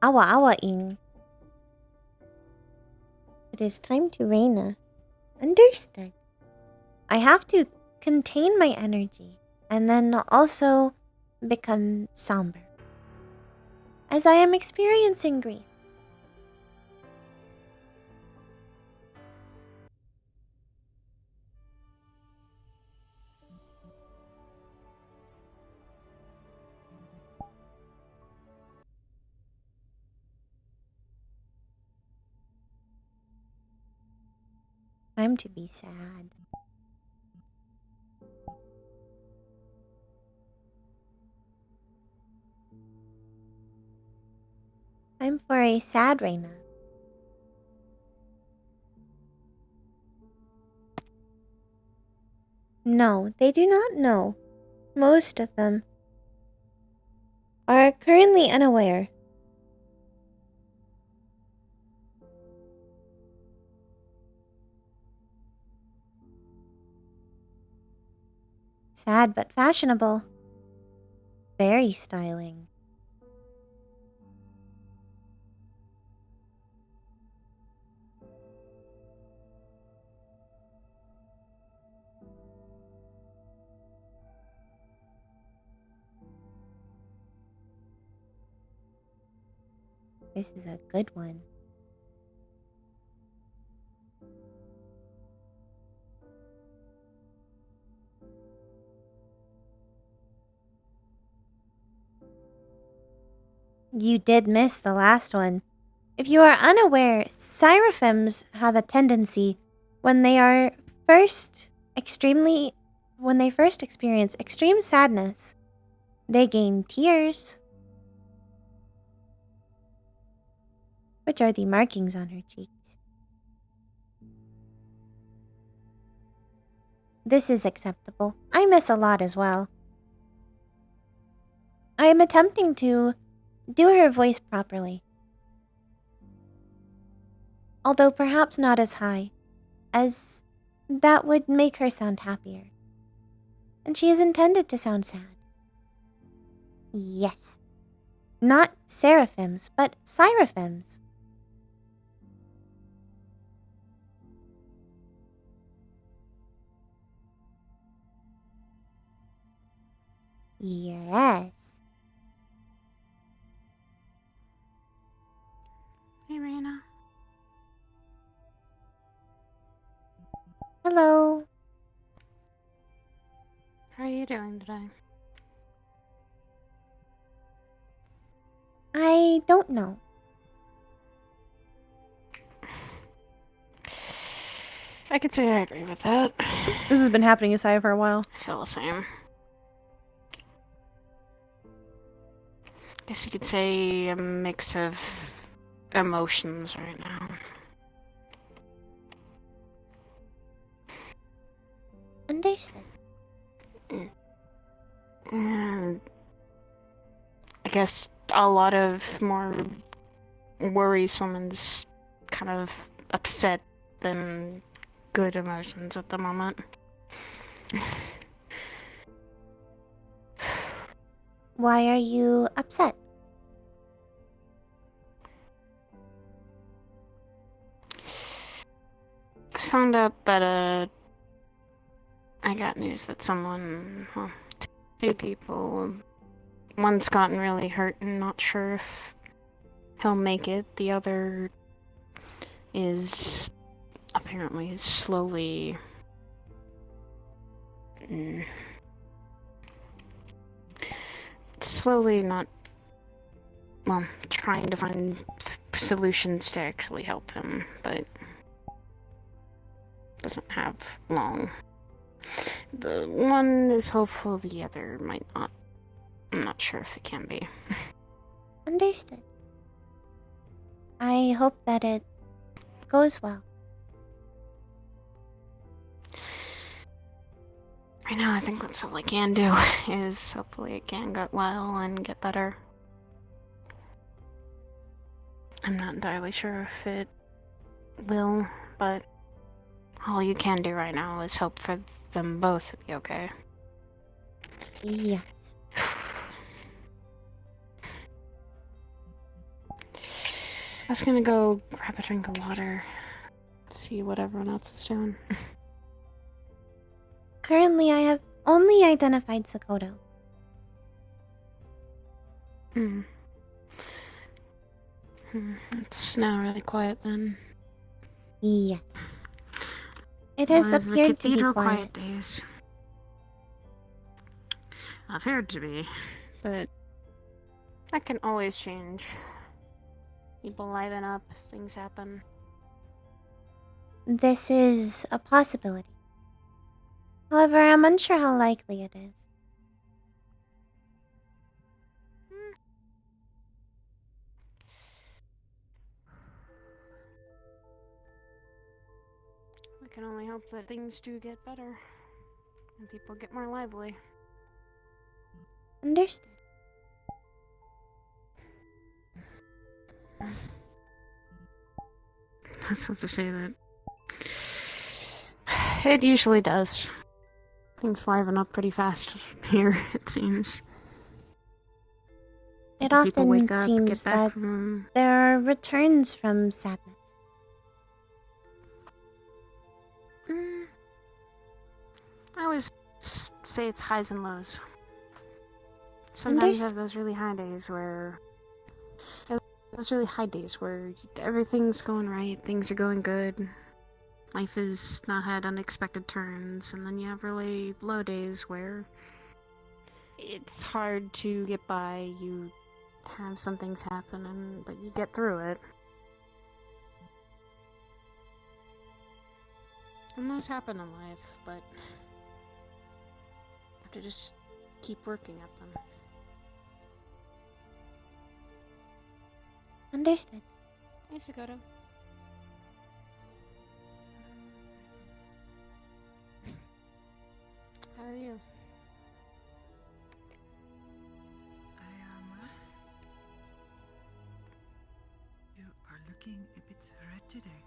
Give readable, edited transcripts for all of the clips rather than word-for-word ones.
awa-awaing. It is time to Rayna. Understood. I have to contain my energy and then also become somber, as I am experiencing grief. Time to be sad. Time for a sad Rayna. No, they do not know. Most of them are currently unaware. Sad but fashionable. Very styling. This is a good one. You did miss the last one. If you are unaware, seraphims have a tendency when they first experience extreme sadness, they gain tears, which are the markings on her cheeks. This is acceptable. I miss a lot as well. I am attempting to do her voice properly, although perhaps not as high, as that would make her sound happier. And she is intended to sound sad. Yes. Not seraphims, but seraphims. Yes. Hey, Rayna. Hello. How are you doing today? I don't know. I could say I agree with that. This has been happening inside for a while. I feel the same. Guess you could say a mix of emotions right now. Understood. And I guess a lot of more worrisome and kind of upset than good emotions at the moment. Why are you upset? I found out that I got news that two people, one's gotten really hurt and not sure if he'll make it. The other is apparently slowly not, well, trying to find solutions to actually help him, but doesn't have long. The one is hopeful, the other might not. I'm not sure if it can be. Understood. I hope that it goes well. Right now, I think that's all I can do, is hopefully it can get well and get better. I'm not entirely sure if it will, but all you can do right now is hope for them both to be okay. Yes. was gonna go grab a drink of water, see what everyone else is doing. Currently, I have only identified Sakoto. It's now really quiet then. Yeah. It has Was the appeared to be cathedral quiet. quiet days? Appeared to be, but that can always change. People liven up, things happen. This is a possibility. However, I'm unsure how likely it is. I can only hope that things do get better and people get more lively. Understood. That's not to say that it usually does. Things liven up pretty fast here, it seems. It People often wake up, seems get back that from... there are returns from sadness. I always say it's highs and lows. Sometimes you have those really high days where... Those really high days where everything's going right, things are going good. Life has not had unexpected turns, and then you have really low days where it's hard to get by, you have some things happen, but you get through it. And those happen in life, but you have to just keep working at them. Understood. Hey, Sakoto. How are you? You are looking a bit red today.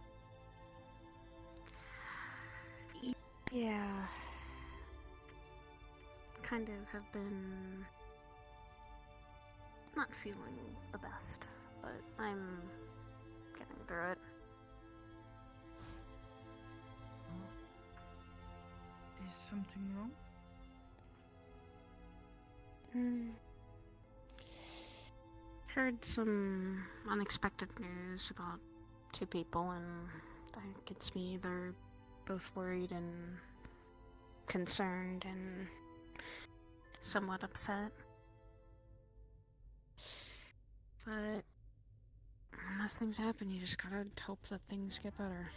Yeah. Kind of have been not feeling the best, but I'm getting through it. Is something wrong? Heard some unexpected news about two people, and that gets me either both worried and concerned and somewhat upset. But enough things happen, you just gotta hope that things get better.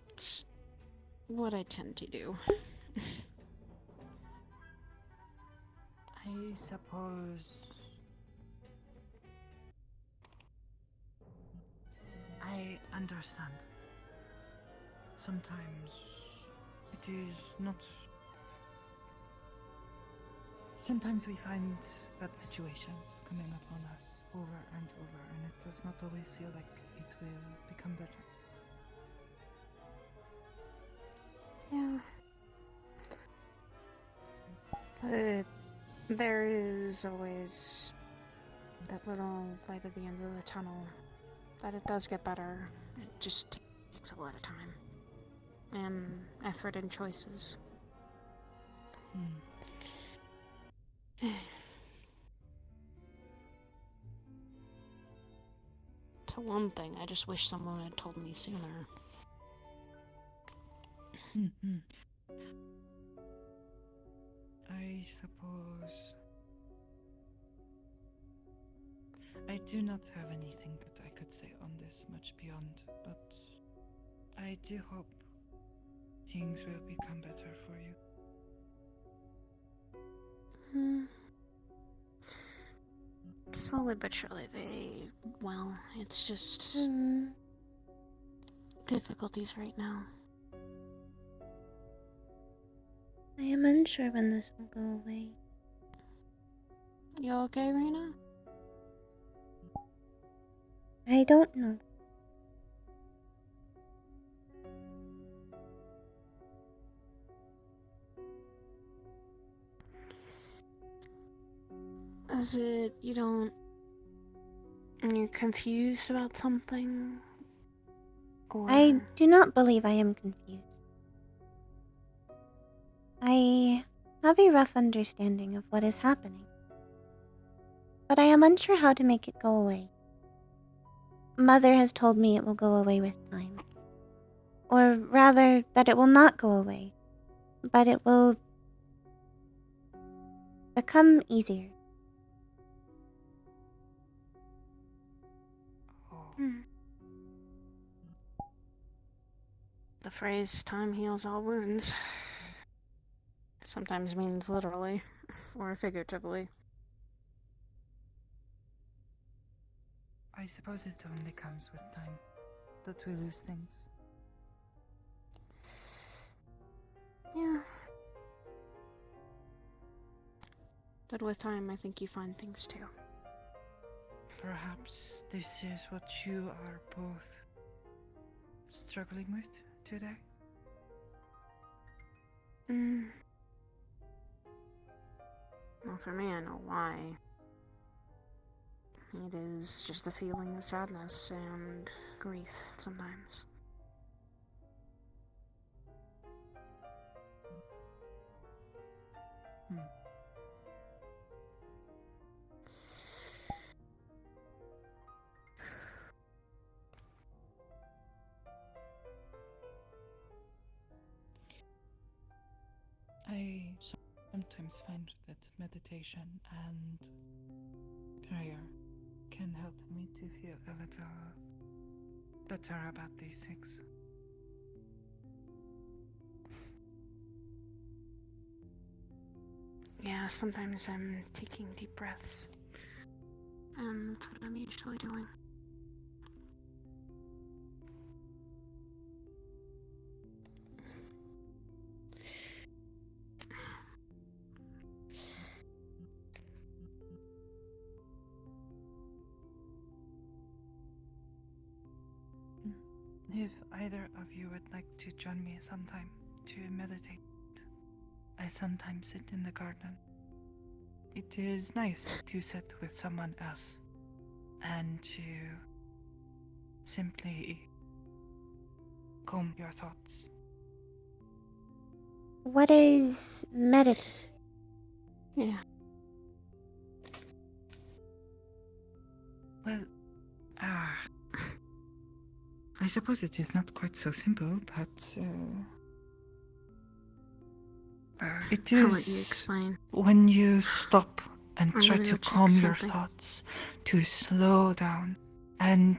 It's what I tend to do. I suppose I understand. Sometimes it is not. Sometimes we find bad situations coming upon us over and over, and it does not always feel like it will become better. Yeah. But there is always that little light at the end of the tunnel. That it does get better. It just takes a lot of time. And effort and choices. To one thing, I just wish someone had told me sooner. I suppose I do not have anything that I could say on this much beyond, but I do hope things will become better for you. Slowly but surely it's just difficulties right now. I am unsure when this will go away. You okay, Rayna? I don't know. Is it you don't And you're confused about something? Or... I do not believe I am confused. I have a rough understanding of what is happening, but I am unsure how to make it go away. Mother has told me it will go away with time. Or rather, that it will not go away, but it will become easier. Oh, The phrase, time heals all wounds, sometimes means literally or figuratively. I suppose it only comes with time that we lose things. Yeah. But with time, I think you find things too. Perhaps this is what you are both struggling with today? Well, for me, I know why. It is just a feeling of sadness and grief sometimes. I sometimes find that meditation and prayer can help me to feel a little better about these things. Yeah, sometimes I'm taking deep breaths. And that's what I'm usually doing. If either of you would like to join me sometime to meditate, I sometimes sit in the garden. It is nice to sit with someone else and to simply calm your thoughts. What is meditate? Yeah. Well, I suppose it is not quite so simple, but it I'll let you is explain. when you stop and I'm try gonna to go check calm your something. thoughts, to slow down, and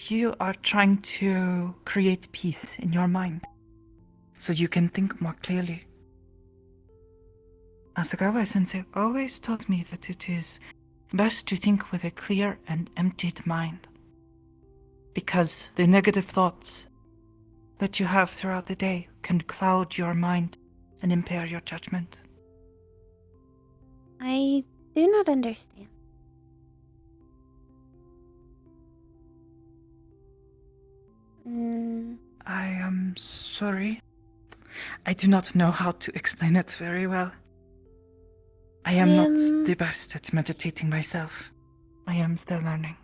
you are trying to create peace in your mind so you can think more clearly. Asakawa sensei always taught me that it is best to think with a clear and emptied mind, because the negative thoughts that you have throughout the day can cloud your mind and impair your judgment. I do not understand. I am sorry. I do not know how to explain it very well. I am not the best at meditating myself. I am still learning.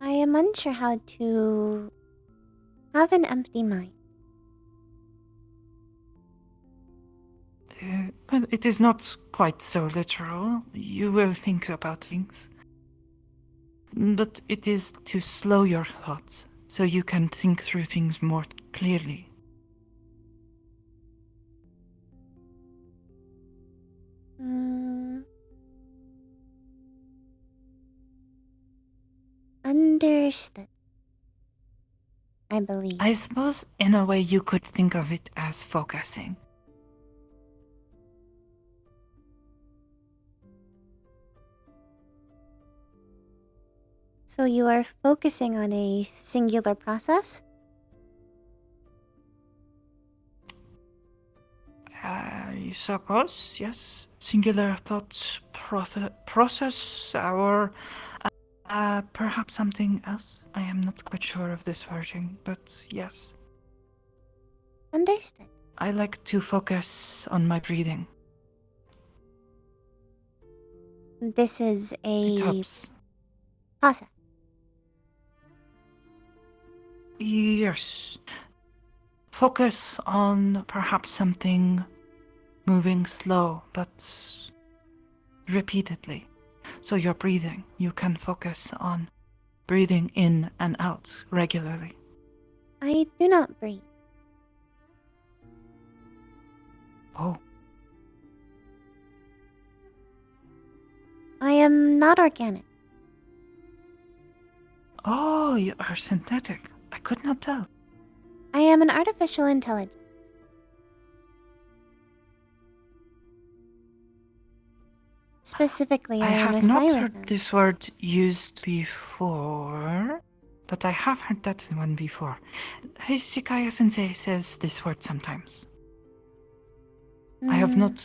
I am unsure how to have an empty mind. But it is not quite so literal. You will think about things. But it is to slow your thoughts so you can think through things more clearly. Understood. I believe. I suppose in a way you could think of it as focusing. So you are focusing on a singular process? I suppose, yes. Singular thoughts process or perhaps something else. I am not quite sure of this wording, but yes. Understood. I like to focus on my breathing This is It a helps. process. Yes. Focus on perhaps something moving slow, but repeatedly. So you're breathing. You can focus on breathing in and out regularly. I do not breathe. Oh, I am not organic. oh, you are synthetic. I could not tell. I am an artificial intelligence. Specifically, I am a have not heard Syrethim. this word used before, but I have heard that one before. Hishikaya Sensei says this word sometimes. I have Hmm, not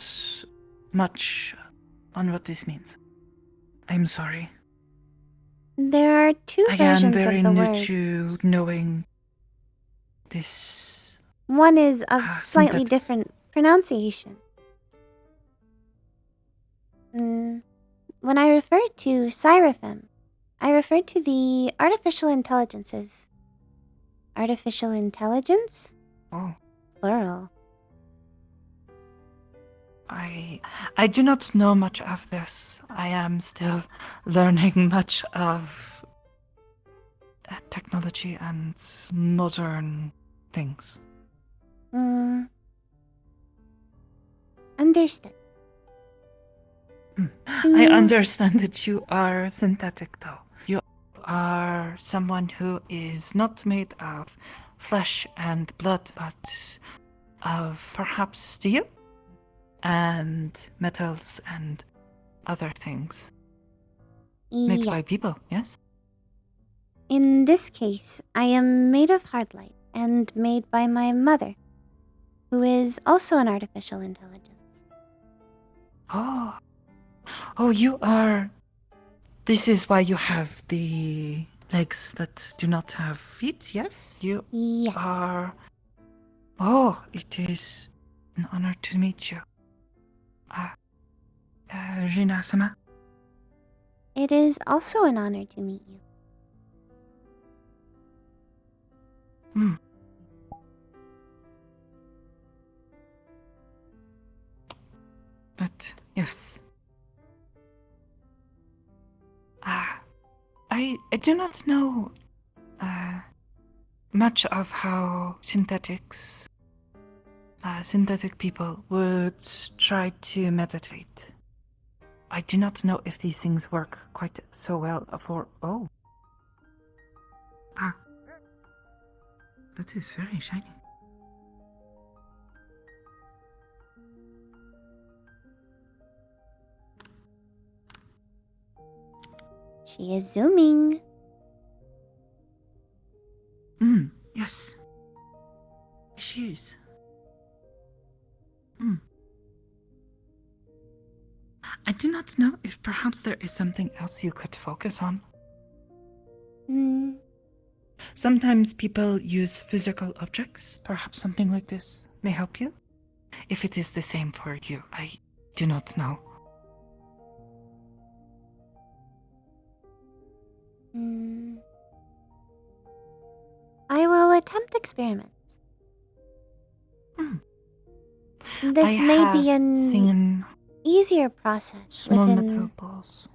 much on what this means. I'm sorry. There are two I am versions very of the new word. to knowing this. One is of slightly synthetics. different pronunciation. When I refer to Syrethim, I refer to the artificial intelligences. Artificial intelligence? Oh, Plural. I do not know much of this. I am still learning much of technology and modern things. Understood. I understand that you are synthetic, though. You are someone who is not made of flesh and blood, but of perhaps steel and metals and other things made Yeah. by people, yes? In this case, I am made of hard light and made by my mother, who is also an artificial intelligence. Oh. Oh, you are. This is why you have the legs that do not have feet, yes? You Yes. are. Oh, it is an honor to meet you. Rayna-sama. It is also an honor to meet you. Hmm. But, yes. I do not know much of how synthetic people would try to meditate. I do not know if these things work quite so well for. Oh. That is very shiny. She is zooming. Yes. She is. I do not know if perhaps there is something else you could focus on. Sometimes people use physical objects. Perhaps something like this may help you. If it is the same for you, I do not know. I will attempt experiments. This may be an easier process small metal balls.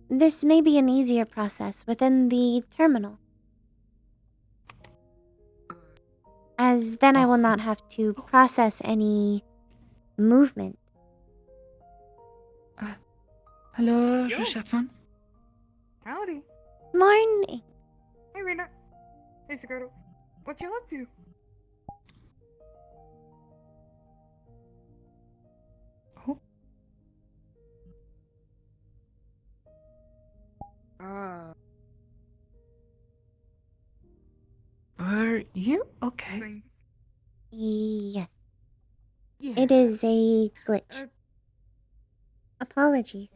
This may be an easier process within the terminal, as then I will not have to process any movement. Hello, Yo. Jushatson. Howdy. Morning. Hey, Rayna. Hey, Sakura. What you up to? Oh. Are you okay? Yes, Yeah. it is a glitch. Apologies.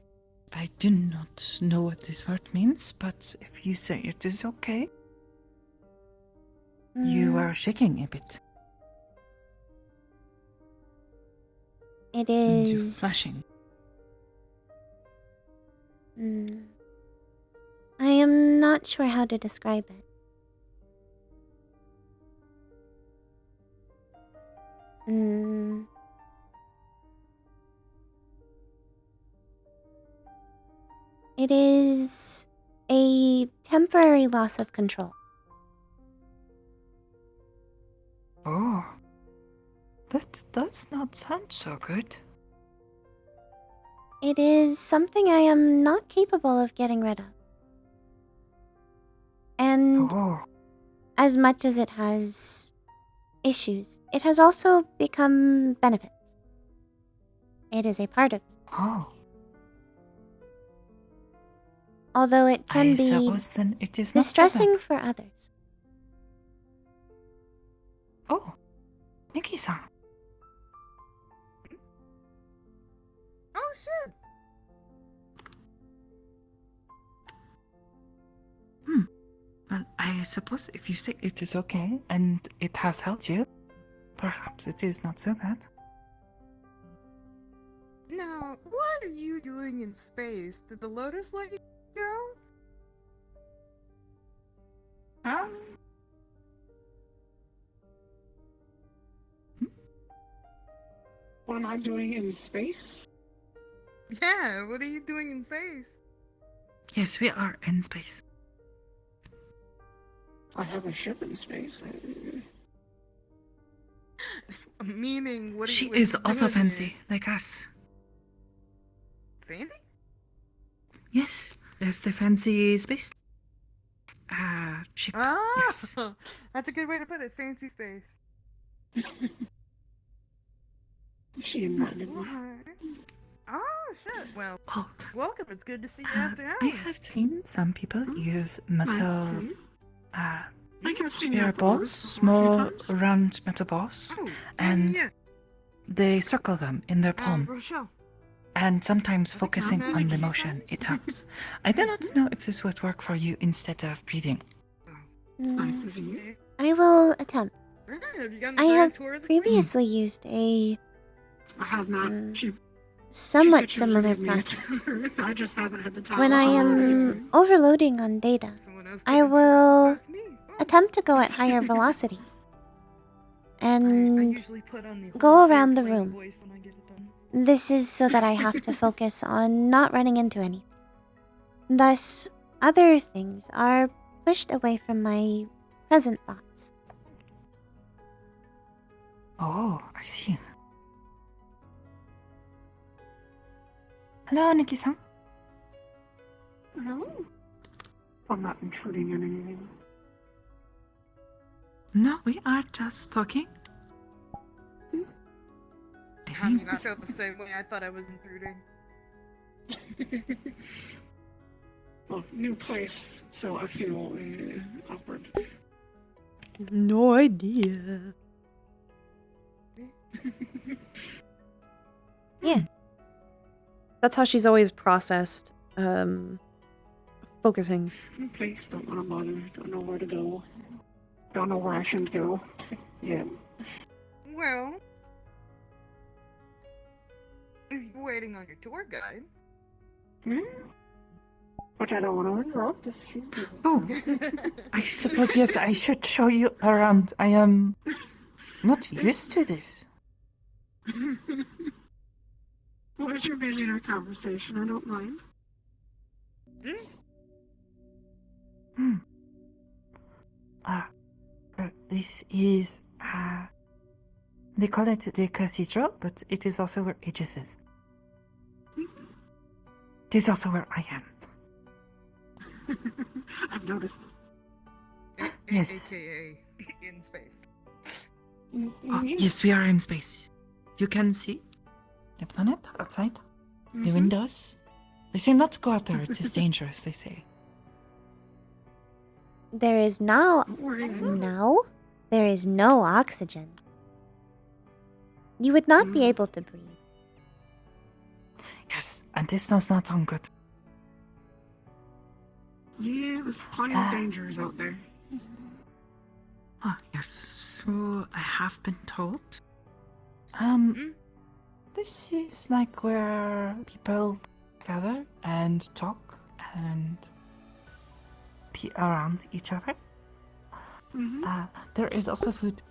I do not know what this word means, but if you say it is okay, you are shaking a bit. It And you're is flashing. I am not sure how to describe it. It is a temporary loss of control. Oh, that does not sound so good. It is something I am not capable of getting rid of. And Oh, as much as it has issues, it has also become benefits. It is a part of me. oh. Although it can I be suppose then it is not so distressing bad. for others. Oh, Nikki-san. Oh shit! Well, I suppose if you say it is okay and it has helped you, perhaps it is not so bad. Now, what are you doing in space? Did the Lotus let you go? What am I doing in space? Yeah, what are you doing in space? Yes, we are in space. I have a ship in space. Meaning, what are She you what are is you also doing fancy, here? like us. Fancy? Yes, it's the fancy space. Ship. Ah, Yes. that's a good way to put it. Fancy space. She invited me. Oh shit! Well, Oh, welcome. It's good to see you after I hours. have seen some people use Nice to metal, see you. uh, I think I've seen you spear at the balls, Lotus before a few small times. round metal balls, Oh, and yeah. they circle them in their palm. Rochelle. And sometimes I think focusing I've on met the you motion, times. it helps. I do not know if this would work for you instead of breathing. It's nice Mm, to see you. I will attempt. Have you gotten I a have tour of the previously used a I have not. She somewhat said she was similar gonna give me a process. tour. I just haven't had the time. When I to am already. overloading on data, Someone else I taking tours will besides me? Oh. attempt to go at higher velocity I and usually put on the go whole around the airplane room. voice when I get it done. This is so that I have to focus on not running into anything. Thus, other things are pushed away from my present thoughts. Oh, I see. Hello, Nikki-san. No. I'm not intruding on anything. No, we are just talking. I mean, I felt the same way. I thought I was intruding. Well, new place, so I feel awkward. No idea. Yeah. That's how she's always processed focusing. New place, don't want to bother, don't know where to go. Don't know where I should go. Yeah. Well, if you're waiting on your tour guide. Hmm? Which I don't want to interrupt if she's busy. Oh, I suppose, yes, I should show you around. I am not used to this. Well, if you're busy in our conversation, I don't mind. This is, they call it the cathedral, but it is also where Aegis is. It is also where I am. I've noticed. Yes. AKA in space. Oh, yes, we are in space. You can see the planet outside, the windows. They say not to go out there, it is dangerous, they say. There is now Don't worry, I know. now there is no oxygen. You would not be able to breathe. Yes, and this does not sound good. Yeah, there's plenty of dangers out there. Ah, yes, so I have been told. This is like where people gather and talk and be around each other. There is also food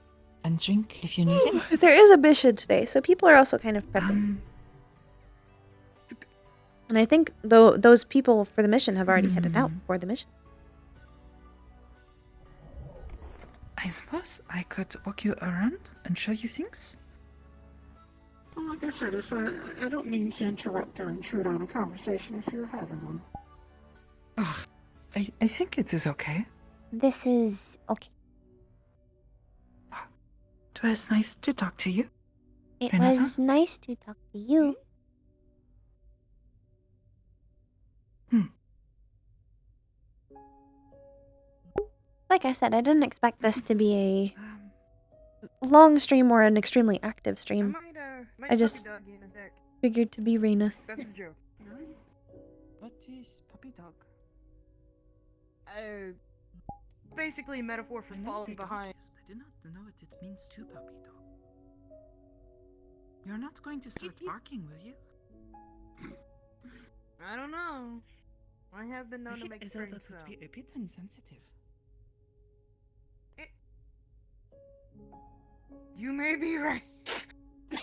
and drink if you need it. There is a mission today, so people are also kind of prepping. And I think those people for the mission have already headed out for the mission. I suppose I could walk you around and show you things. Well, like I said, if I don't mean to interrupt or intrude on a conversation if you're having one. I think it is okay. This is okay. It was nice to talk to you. It Rayna-san? was nice to talk to you. Like I said, I didn't expect this to be a long stream or an extremely active stream. I just figured to be Rayna. That's a joke. What is puppy dog? Basically a metaphor for falling behind. I do not know what it means to puppy dog. You're not going to start barking, will you? I don't know. I have been known to make strange that would sounds. be a bit insensitive. You may be right. Do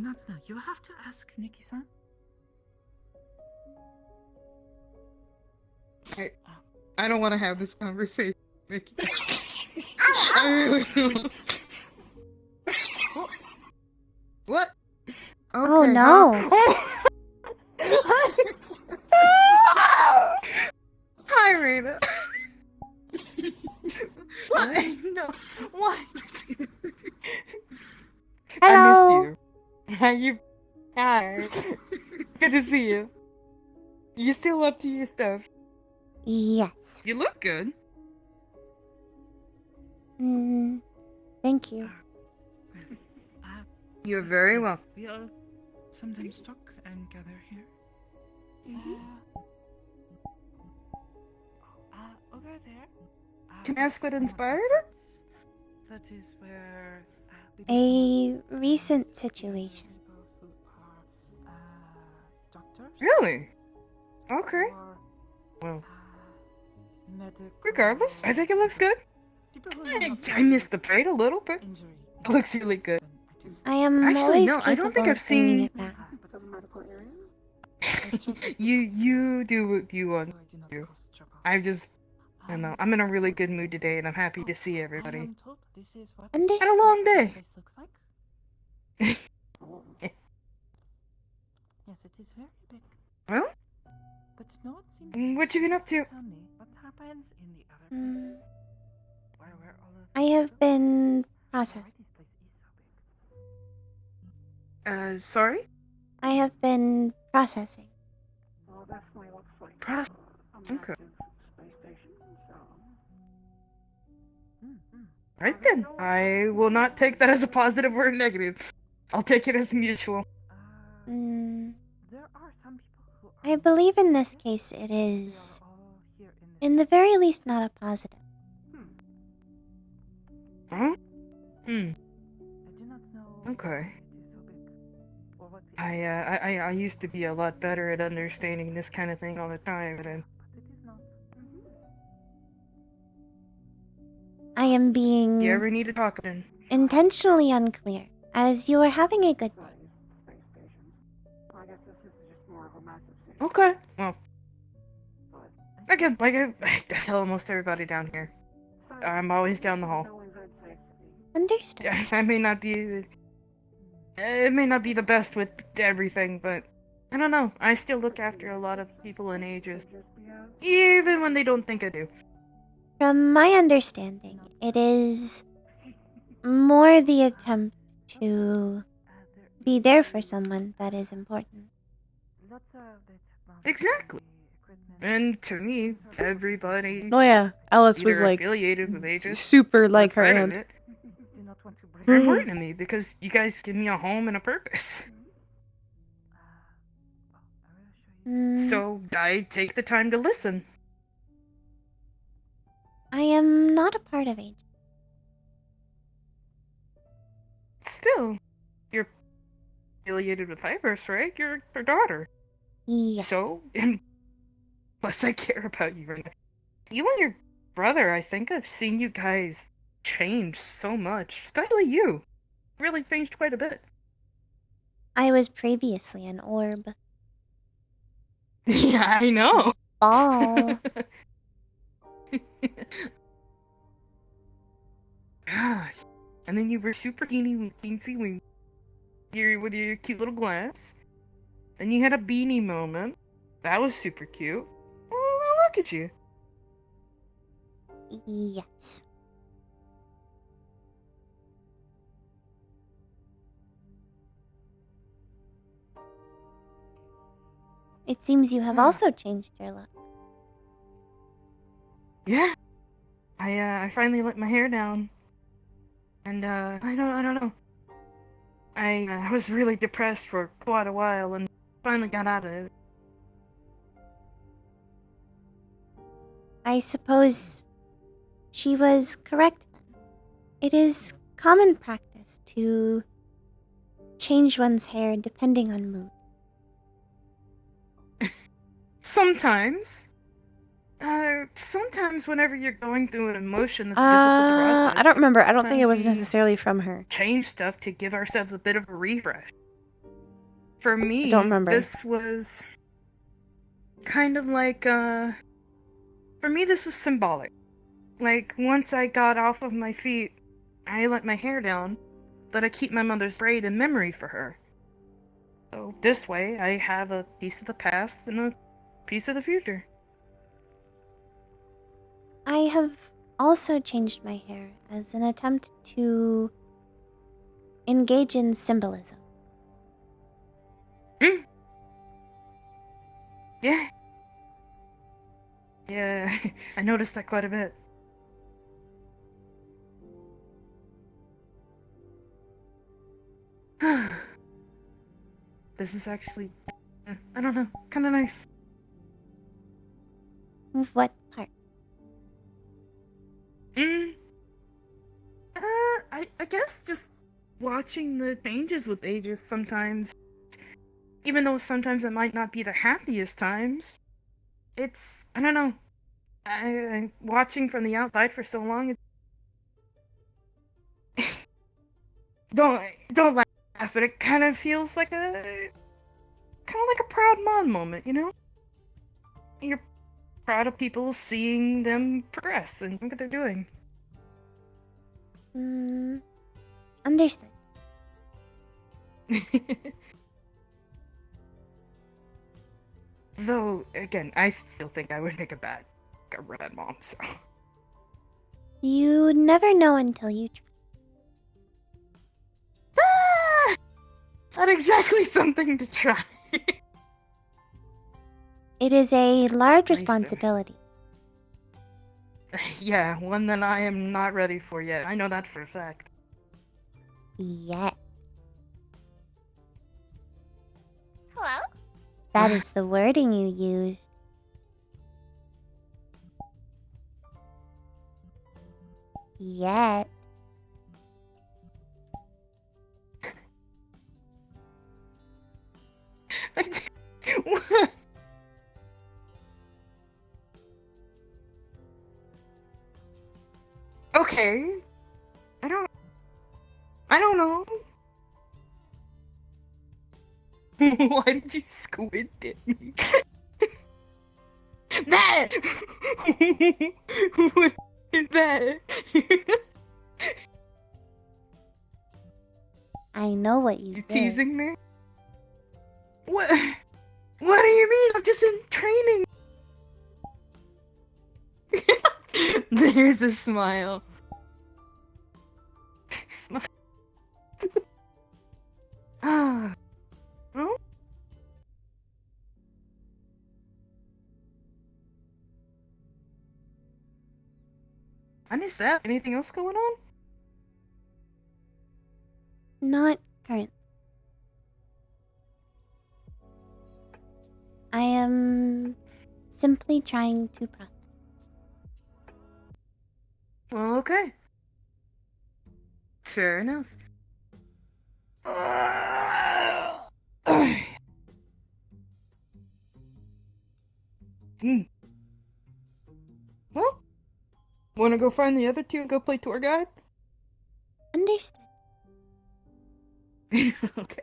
not know. You have to ask Nikki-san. I don't want to have this conversation, Mickey. I really don't. What? Oh, Okay, no. Hi, Rayna. What? No. What? Hello. I missed you. How you? Hi. Good to see you. You still up to your stuff? Yes. You look good. Thank you. You're very welcome. We all sometimes talk and gather here. Over there. Can I ask what inspired it? That is where A recent situation. doctors. Really? Okay. Or, Well, medical regardless, I think it looks good. people who know I missed the braid a little bit. injury. It looks really good. I am Actually, always no, capable I don't think I've of bringing seen- it back. But does a medical area? You do what you want. I do not you. cause trouble. I just, I don't know. I'm in a really good mood today, and I'm happy to see I everybody. am told this is what Understood. Had a long this day. place looks like. Yes, it is very big. Well, But no one seems what you been up to? tell me what happens in the other Mm, where all of I have been processing. This place is so big. Sorry? I have been processing. Well, definitely looks like Process- a okay. massive space station. So, Right then. I will not take that as a positive or a negative. I'll take it as mutual. Mm, There are some people who I believe in this case it is, all here in in the very least, not a positive. Huh? I do not know Okay. why it is so big or what the I used to be a lot better at understanding this kind of thing all the time, but but it is not. I am being you ever need to talk then? intentionally unclear, as you are having a good day. space stations. I guess this is just more of a massive city. Okay. Well, But I tell almost everybody down here. I'm always down the hall. no one's unsafe to be. Understood. I may not be. It may not be the best with everything, but I don't know. I still look after a lot of people in ages, Just be out. even when they don't think I do. From my understanding, it is more the attempt to be there for someone that is important. Lots of the technology, Exactly. equipment, And to me, everybody Oh yeah, Alice was either like affiliated with Aegis super or like her part of aunt. it, do not want to break. are important to me because you guys give me a home and a purpose. I will show you. Mm, So I take the time to listen. I am not a part of Aegis. Still, you're affiliated with Iris, right? You're her daughter. Yes. So, and plus I care about you, Rayna. You and your brother, I think I've seen you guys change so much. Especially you. Really changed quite a bit. I was previously an orb. Yeah, I know. Ball. Gosh. And then you were super teensy weeny with your cute little glass. Then you had a beanie moment. That was super cute. Oh, look at you. Yes. It seems you have also changed your look. Yeah. I finally let my hair down. And I don't know. I was really depressed for quite a while and finally got out of it. I suppose she was correct then. It is common practice to change one's hair depending on mood. Sometimes. Sometimes whenever you're going through an emotion that's difficult to process. I don't remember. I don't think it was sometimes we necessarily from her. change stuff to give ourselves a bit of a refresh. For me, don't remember. this was kind of like, for me this was symbolic. Like, once I got off of my feet, I let my hair down, but I keep my mother's braid in memory for her. So this way, I have a piece of the past and a piece of the future. I have also changed my hair as an attempt to engage in symbolism. Yeah. Yeah, I noticed that quite a bit. This is actually, I don't know, kind of nice. What part? I guess just watching the changes with ages sometimes, even though sometimes it might not be the happiest times, it's, I don't know, watching from the outside for so long, don't laugh, but it kind of feels like a proud mom moment, you know? You're proud of people seeing them progress and what they're doing. Understood. Though, again, I still think I would make a bad mom, so. You never know until you try. Ah! Not exactly something to try. It is a large Nice, responsibility. Yeah, one that I am not ready for yet. I know that for a fact. Yet. Hello? That is the wording you used. Yet. What? Okay. I don't know. Why did you squint at me? That! What is that? I know what you You did. teasing me? What? What do you mean? I've just been training. There's a smile. Smile. Ah. Oh? I missed that. Anything else going on? Not current. I am simply trying to process. Well, okay. Fair enough. Well, wanna go find the other two and go play tour guide? Understood. Okay.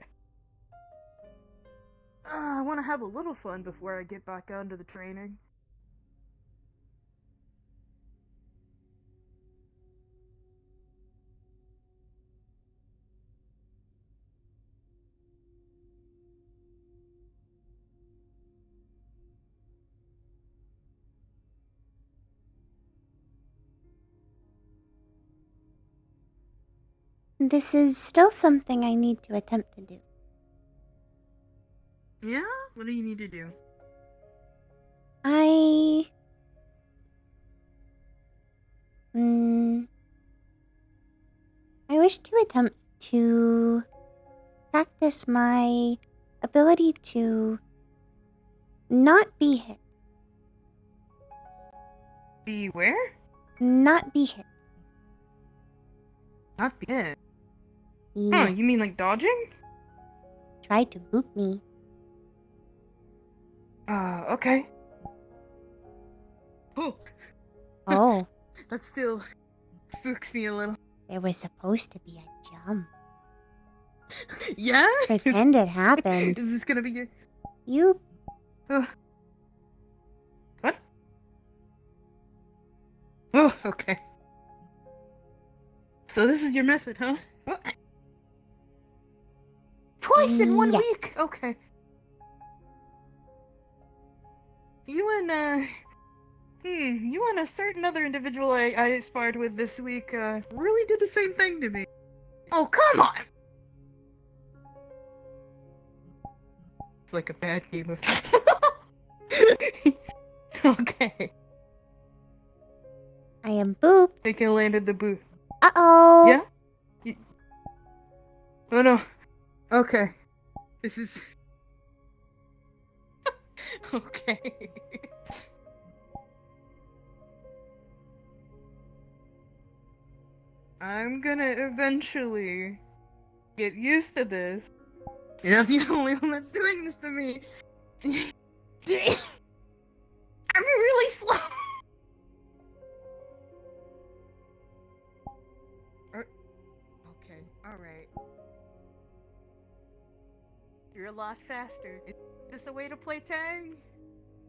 I wanna have a little fun before I get back out into the training. This is still something I need to attempt to do. Yeah? What do you need to do? I wish to attempt to practice my ability to not be hit. Be where? Not be hit. Not be it. Yes. Huh, you mean like dodging? Try to boop me. Okay. Oh, Oh, that still spooks me a little. there was supposed to be a jump. Yeah? Pretend it happened. Is this gonna be your... You What? Oh, okay. So this is your method, huh? What? Twice in 1 Yes. week? Okay. You and a certain other individual I sparred with this week, really did the same thing to me. Oh, come on! Like a bad game of... Okay. I am boop. I think I landed the boot. Uh-oh. Yeah? Oh no. Okay. This is... Okay. I'm gonna eventually get used to this. You're not the only one that's doing this to me. I'm really slow. Okay, alright. You're a lot faster. Is this a way to play tag?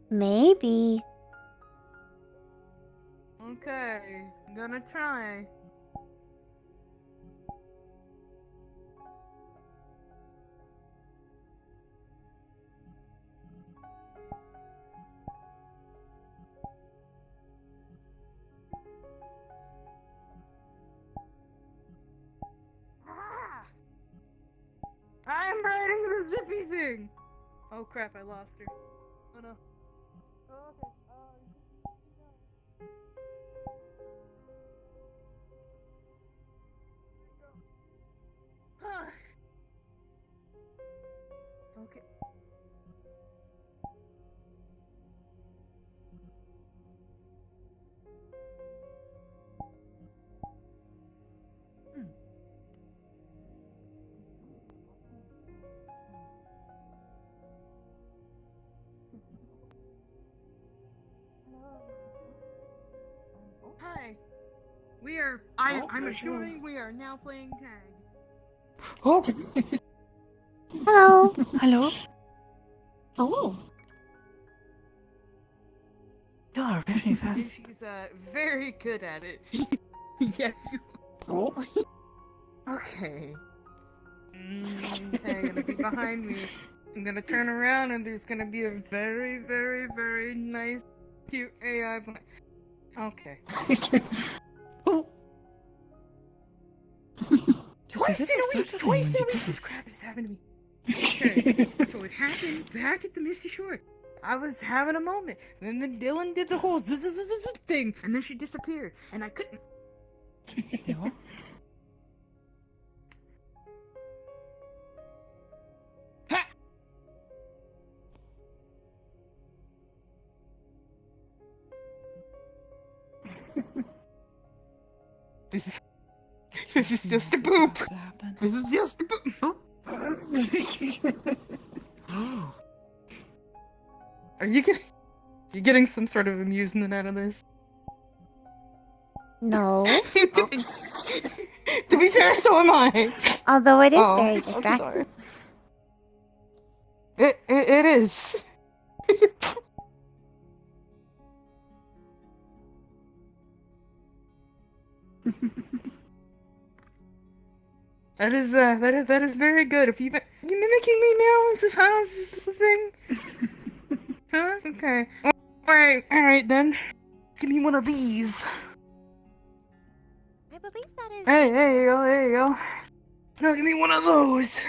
Maybe. Okay, I'm gonna try. Ah! I'm riding the zippy thing! Oh crap, I lost her. Oh no. Oh, okay. Ah. Okay. Hi. I'm assuming we are now playing tag. Oh, Hello. hello. Hello. You are very fast. She's very good at it. Yes. Oh. Okay. Okay, gonna be behind me. I'm gonna turn around and there's gonna be a very, very, very nice, cute AI behind. Okay. Oh. Twice in a week! Twice in a week! This crap is happening to me. Okay, so it happened back at the Misty Shore. I was having a moment, and then Dylan did the whole zzz thing, and then she disappeared, and I couldn't. Yeah. Ha! This is just a boop. To happen. This is just a boop. Are you gonna? You getting some sort of amusement out of this? No. To be fair, so am I. Although it is Oh, very I'm distracting. sorry. It is. That is very good. If you mimicking me now? Is this the thing? Huh? Okay. All right then. Give me one of these. I believe that is. Hey, there you go. Now give me one of those.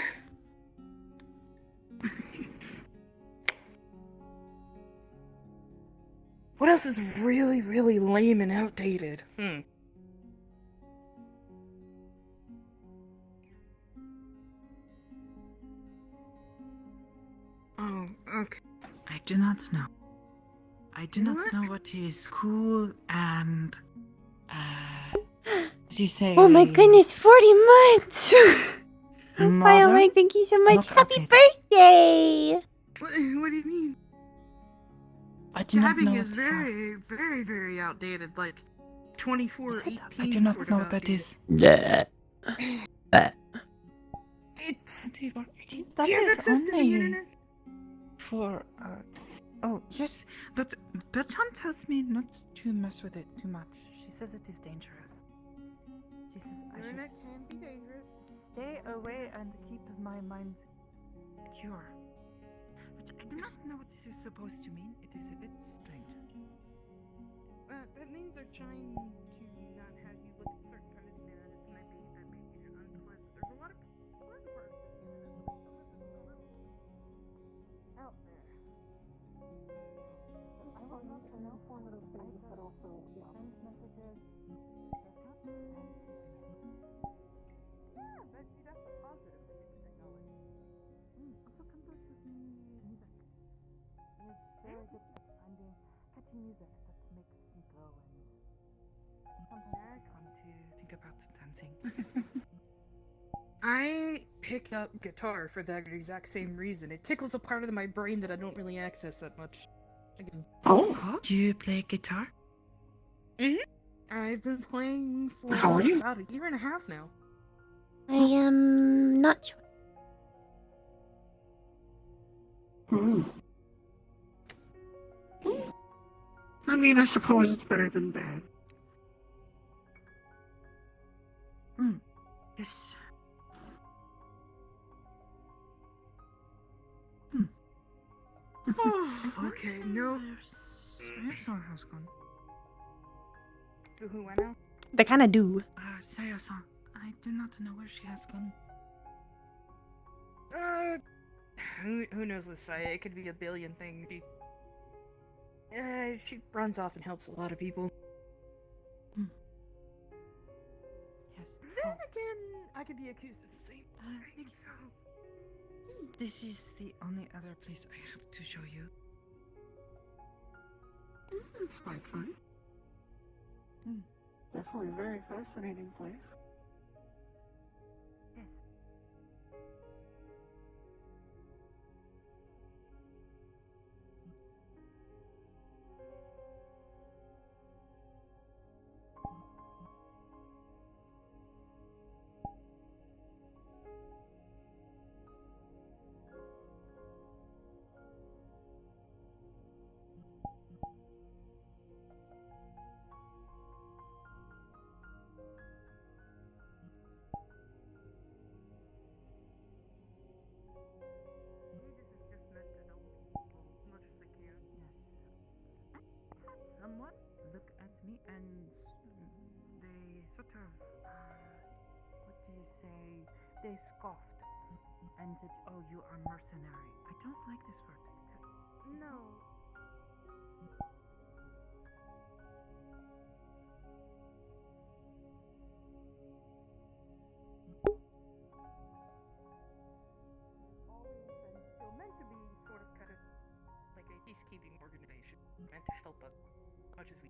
What else is really, really lame and outdated? Oh, okay. I do not know. I do not know what is cool and, as you say. Oh my goodness, 40 months! Modern, Mike, thank you so much. not Happy outdated. birthday! What do you mean? I do not know Tabbing what is these are. very, very, very outdated. Like 2418. I do not sort know of what that outdated. is. It's. That Do you is have access to the only internet? for, oh, yes, but Bertrand tells me not to mess with it too much. She says it is dangerous. She says I should Internet can be dangerous. stay away and keep my mind pure. But I do not know what this is supposed to mean. It is a bit strange. That means they're trying to not have you look at certain kind of data that might be unpleasant. There's a lot of pleasant parts of the internet, but some of it's a little out there. I want not an informative thing, but also Send messages. Yeah, that's a positive thing in technology. Also compose with music. He is very good at finding catchy music that makes me go, and sometimes it's fun to think about dancing. I pick up guitar for that exact same reason. It tickles a part of my brain that I don't really access that much. Again. Oh, You play guitar? I've been playing for How are you? about a year and a half now. I am not sure. I mean, I suppose it's better than bad. Yes. Okay, no. Where's Sarah's gone? Who I know? They kind of do. Saya-san. I do not know where she has gone. Who knows with Saya? It could be a billion things. She runs off and helps a lot of people. Yes. Then again, I could be accused of the same. I think so. This is the only other place I have to show you. It's quite fun. Definitely a very fascinating place. Someone looked at me and they sort of, what do you say? They scoffed and said, "Oh, you are mercenary." I don't like this word. No. Always and still meant to be sort of kind of like a peacekeeping organization, meant to help us as much as we.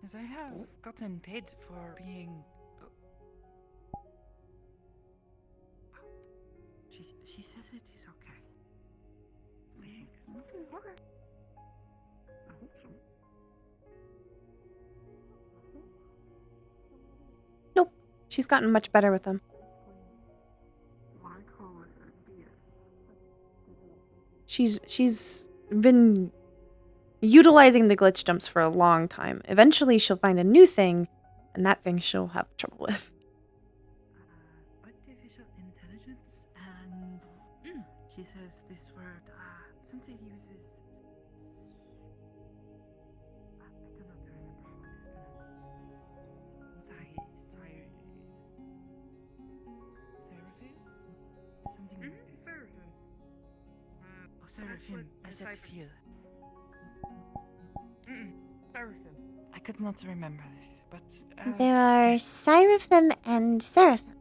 As I have gotten paid for being. She says it is okay. I think. Okay. I hope so. Nope. She's gotten much better with them. Why call it a beer? She's been utilizing the glitch jumps for a long time. Eventually she'll find a new thing, and that thing she'll have trouble with. Artificial intelligence, and she says this word, since it uses. I cannot remember how it is pronounced. Seraphim? Something like this. Oh, Seraphim. I said fear. Seraphim. I could not remember this, but. There are Seraphim and Seraphim.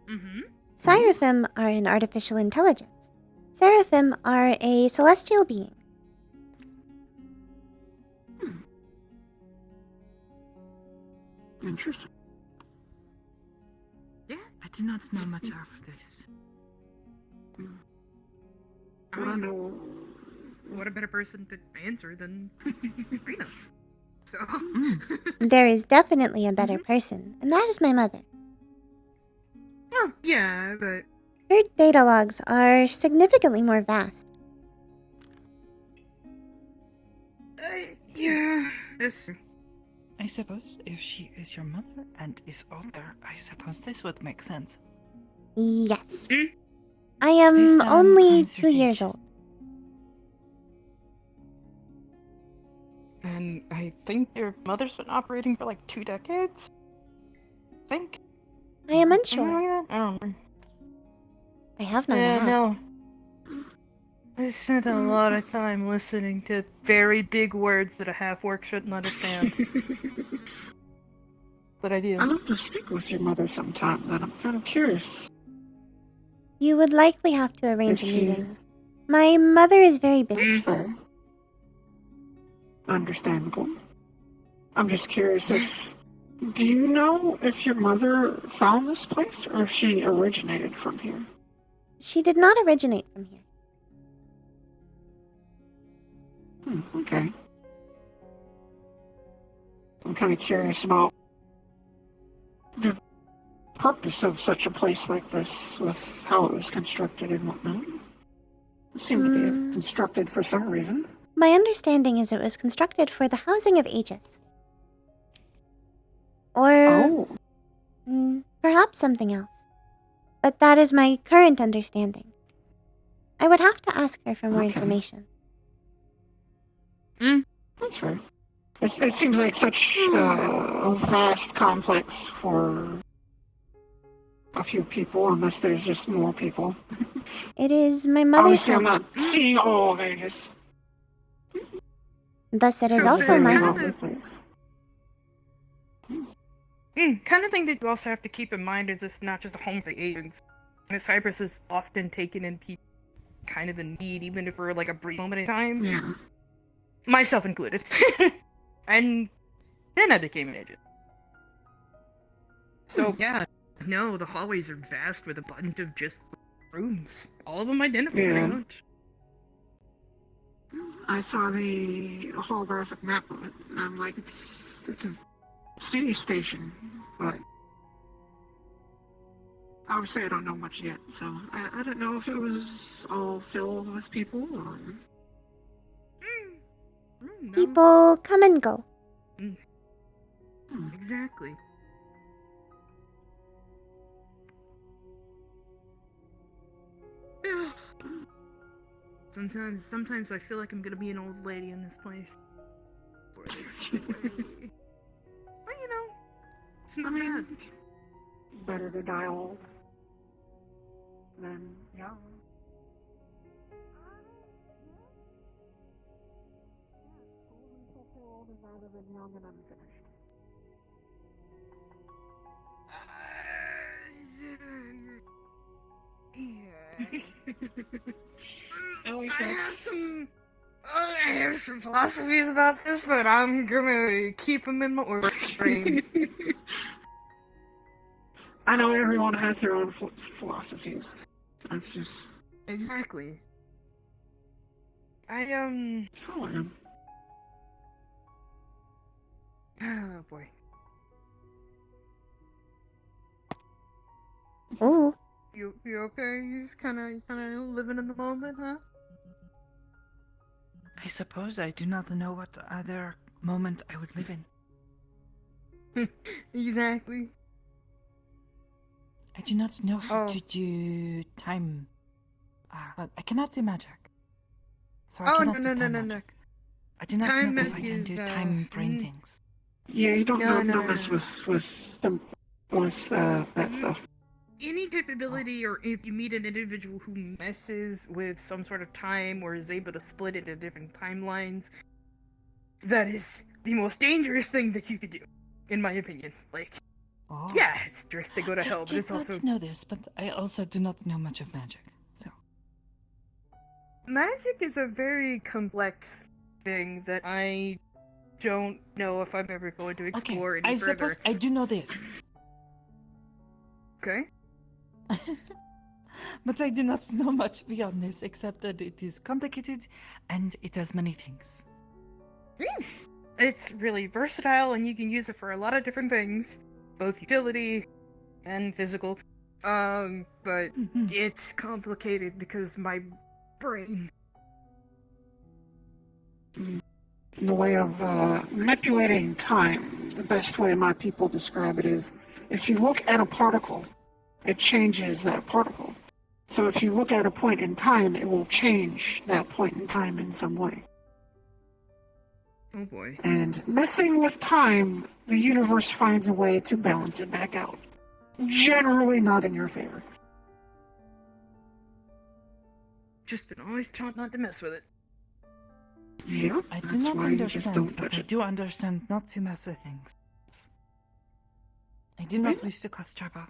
Mm-hmm. Seraphim are an artificial intelligence. Seraphim are a celestial being. Interesting. Yeah, I do not know much of this. I don't know. What a better person to answer than Rayna. So. There is definitely a better person, and that is my mother. Well, yeah, but. Her data logs are significantly more vast. Yeah. This. I suppose if she is your mother and is older, I suppose this would make sense. Yes. Mm. I am Based on only Tom's 2 years age. old. And I think your mother's been operating for like 2 decades? I think. I am Something unsure. like that? I don't know. I have not Yeah, asked. no. I spent a lot of time listening to very big words that a half-orc shouldn't understand. But I do. I'd love to speak with your mother sometime, then I'm kind of curious. You would likely have to arrange a Is she- meeting. My mother is very busy. That's fair. Understandable. I'm just curious if... Do you know if your mother found this place, or if she originated from here? She did not originate from here. Okay. I'm kind of curious about the purpose of such a place like this, with how it was constructed and whatnot. It seemed to be constructed for some reason. My understanding is it was constructed for the housing of Aegis. Or Oh, perhaps something else. But that is my current understanding. I would have to ask her for more Okay. information. that's fair. It seems like such a vast complex for a few people, unless there's just more people. It is my mother's Obviously, I'm home. not seeing all of Vegas. Thus, it is So also then- my Kinda- home. lovely place. Kind of thing that you also have to keep in mind is it's not just a home for agents. Miss Cypress is often taken in people kind of in need, even if for like a brief moment in time. Yeah. Myself included. And then I became an agent. So yeah, no, the hallways are vast with a bunch of just rooms. All of them identical, Yeah. pretty much. I saw the holographic map of it, and I'm like, it's a city station, but obviously I don't know much yet, so I don't know if it was all filled with people or... No, People come and go. exactly. Yeah. Sometimes I feel like I'm gonna be an old lady in this place. Well, you know, it's I not mean, bad. it's better to die old than young. Young and unfinished. At least that's... I have some philosophies about this, but I'm gonna keep them in my brain. I know everyone has their own philosophies. That's just... Exactly. Tell him. Oh boy. Ooh. You okay? You just kind of living in the moment, huh? I suppose I do not know what other moment I would live in. Exactly. I do not know how Oh. to do time. But I cannot do magic. So I Oh, cannot no, do no, time no, no. magic. I do not Time know if I magic can is, do time brain mm, things. Yeah, you don't No, know, no, don't no, mess no. with that stuff. Any capability, or if you meet an individual who messes with some sort of time or is able to split it into different timelines, that is the most dangerous thing that you could do, in my opinion. Like, Oh. yeah, it's just to go to hell, I but it's did not also know this, but I also do not know much of magic. So magic is a very complex thing that I don't know if I'm ever going to explore any I further. suppose I do know this. Okay. But I do not know much beyond this, except that it is complicated and it has many things. It's really versatile, and you can use it for a lot of different things, both utility and physical. But Mhm. it's complicated because my brain. In the way of manipulating time, the best way my people describe it is, if you look at a particle, it changes that particle. So if you look at a point in time, it will change that point in time in some way. Oh boy. And messing with time, the universe finds a way to balance it back out. Generally not in your favor. Just been always taught not to mess with it. Yeah, I do that's not why you just understand, don't but touch I it. do understand not to mess with things. I do not wish to cause trouble.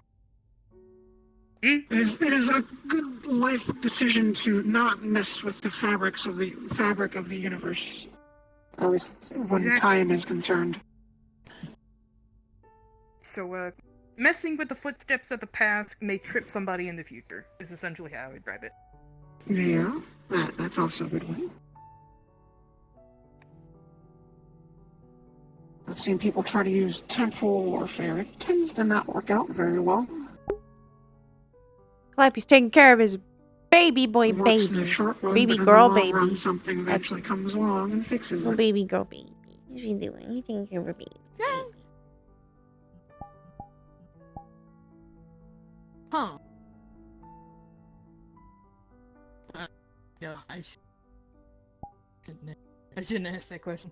It is a good life decision to not mess with the fabric of the universe. At least when Exactly. time is concerned. So, messing with the footsteps of the past may trip somebody in the future, is essentially how I would drive it. Yeah, that's also a good way. I've seen people try to use temporal warfare. It tends to not work out very well. Clappy's taking care of his baby boy It works in the baby. short run, Baby but in girl the long run, baby. something eventually comes along and fixes Little it. baby girl baby. What's she doing? You taking care of her baby? Baby. Huh. Yeah, I shouldn't ask that question.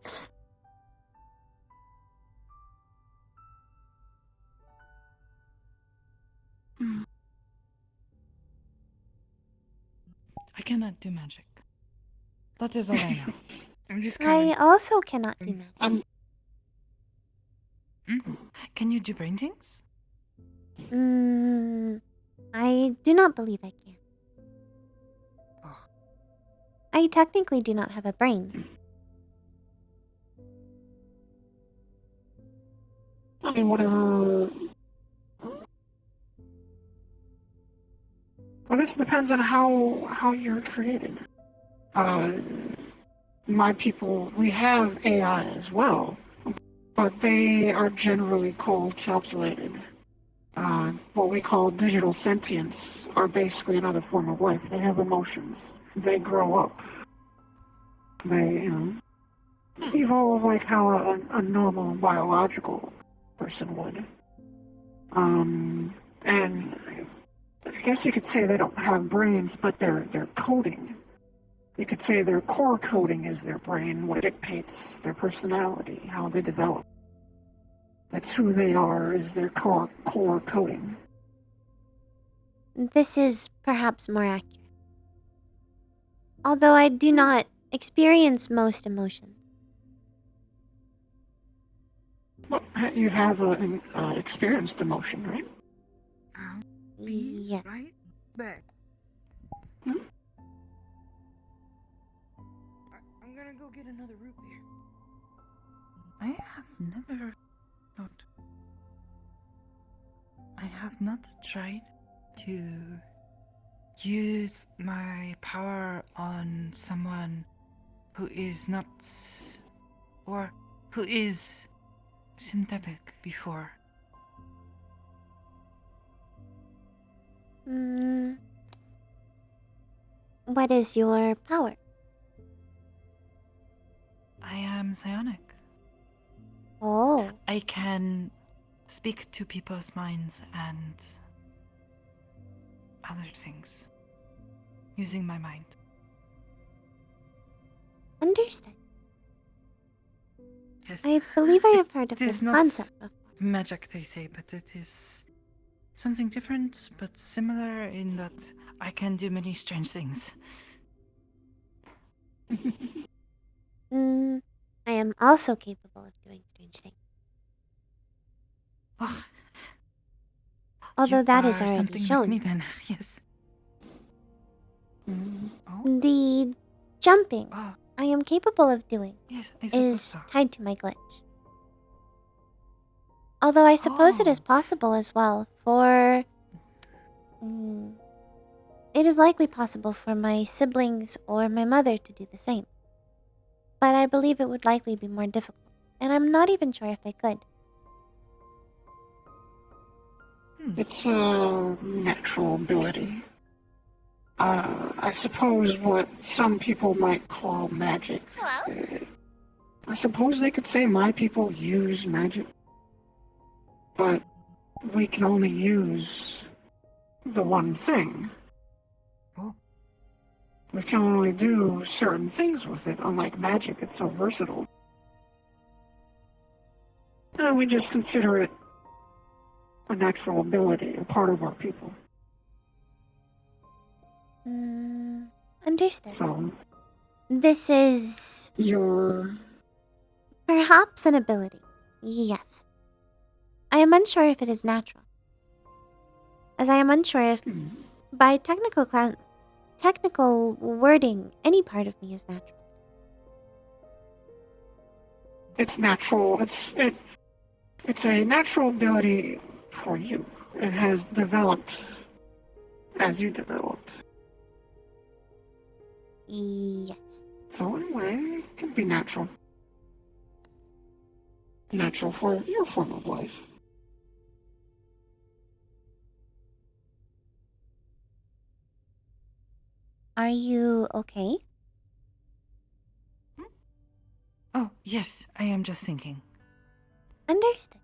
I cannot do magic. That is all I know. I'm just I kind of. also cannot do that. Can you do brain things? I do not believe I can. Oh. I technically do not have a brain. I mean, whatever. Well, this depends on how you're created. My people, we have AI as well, but they are generally cold calculated. What we call digital sentience are basically another form of life. They have emotions. They grow up. They, evolve like how a normal biological person would. And I guess you could say they don't have brains, but they're coding. You could say their core coding is their brain, what dictates their personality, how they develop. That's who they are, is their core coding. This is perhaps more accurate. Although I do not experience most emotions. Well, you have an experienced emotion, right? I'll be Yeah. right back. Hmm? I'm gonna go get another root beer. I have never thought. I have not tried to use my power on someone who is not, or who is synthetic before. What is your power? I am psionic. Oh, I can speak to people's minds and other things using my mind. understood. Yes. I believe I have heard of It is this not concept before. magic, they say, but it is something different but similar in that I can do many strange things. I am also capable of doing strange things. Oh, Although you that is are already something shown. like me then, yes. Oh, The jumping ah, I am capable of doing yes, I suppose is so. tied to my glitch. Although I suppose it is Oh. possible as well for... it is likely possible for my siblings or my mother to do the same. But I believe it would likely be more difficult, and I'm not even sure if they could. It's a natural ability. I suppose what some people might call magic. Hello? I suppose they could say my people use magic. But we can only use the one thing. Oh. We can only do certain things with it. Unlike magic, it's so versatile. And we just consider it a natural ability, a part of our people. Understood. So, This is you're... perhaps an ability. Yes. I am unsure if it is natural. As I am unsure if, by technical wording, any part of me is natural. It's natural. It's a natural ability for you. It has developed as you developed. Yes. So anyway, it can be natural. Natural for your form of life. Are you okay? Oh, yes, I am just thinking. Understood.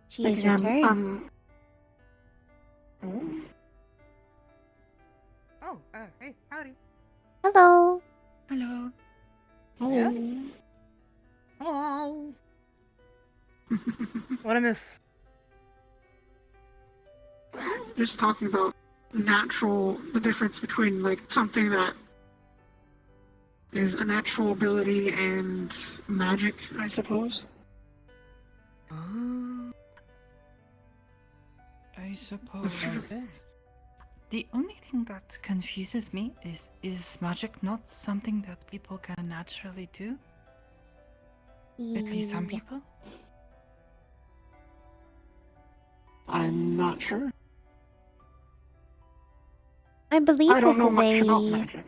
She is returned. Oh, hey, howdy. Hello. Hello. Yeah? Hello. What I miss? Just talking about the difference between like something that is a natural ability and magic, I suppose. I suppose. The only thing that confuses me is magic not something that people can naturally do? At least some Yeah. people? I'm not sure. I believe I don't this know is much about a... magic.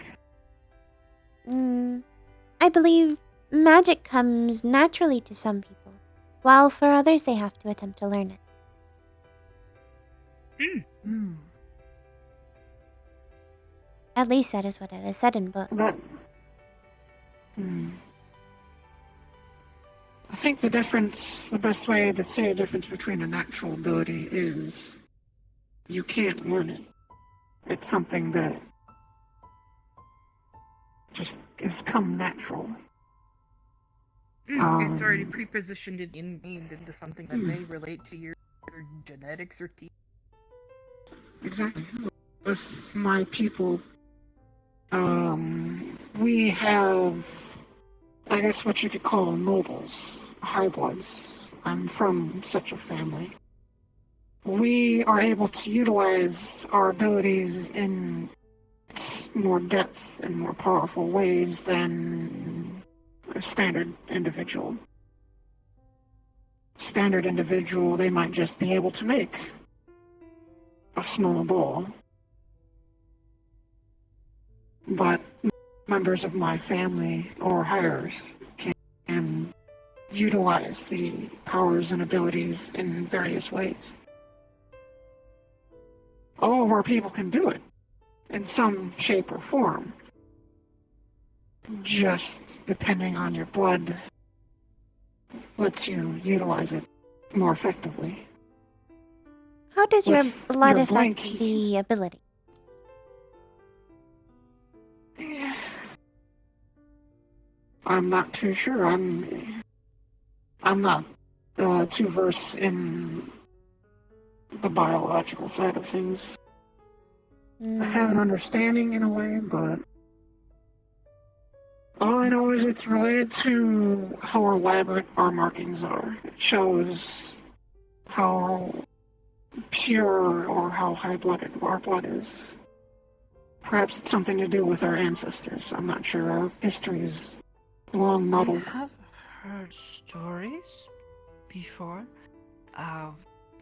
I believe magic comes naturally to some people, while for others they have to attempt to learn it. At least that is what it is said in books. I think the best way to say a difference between a natural ability is you can't learn it. It's something that just has come natural. It's already pre-positioned and ingrained into something that may relate to your genetics or teeth. Exactly. With my people, we have, I guess what you could call nobles, high bloods. I'm from such a family. We are able to utilize our abilities in more depth and more powerful ways than a standard individual. standard individual, they might just be able to make a small bowl. But members of my family or higher can utilize the powers and abilities in various ways. All of our people can do it in some shape or form. Just depending on your blood lets you utilize it more effectively. How does your With blood your affect blink- the ability? I'm not too sure. I'm not too versed in the biological side of things. I have an understanding in a way, but all I know is it's related to how elaborate our markings are. It shows how pure or how high-blooded our blood is. Perhaps it's something to do with our ancestors. I'm not sure. Our history is long I muddled. have heard stories before of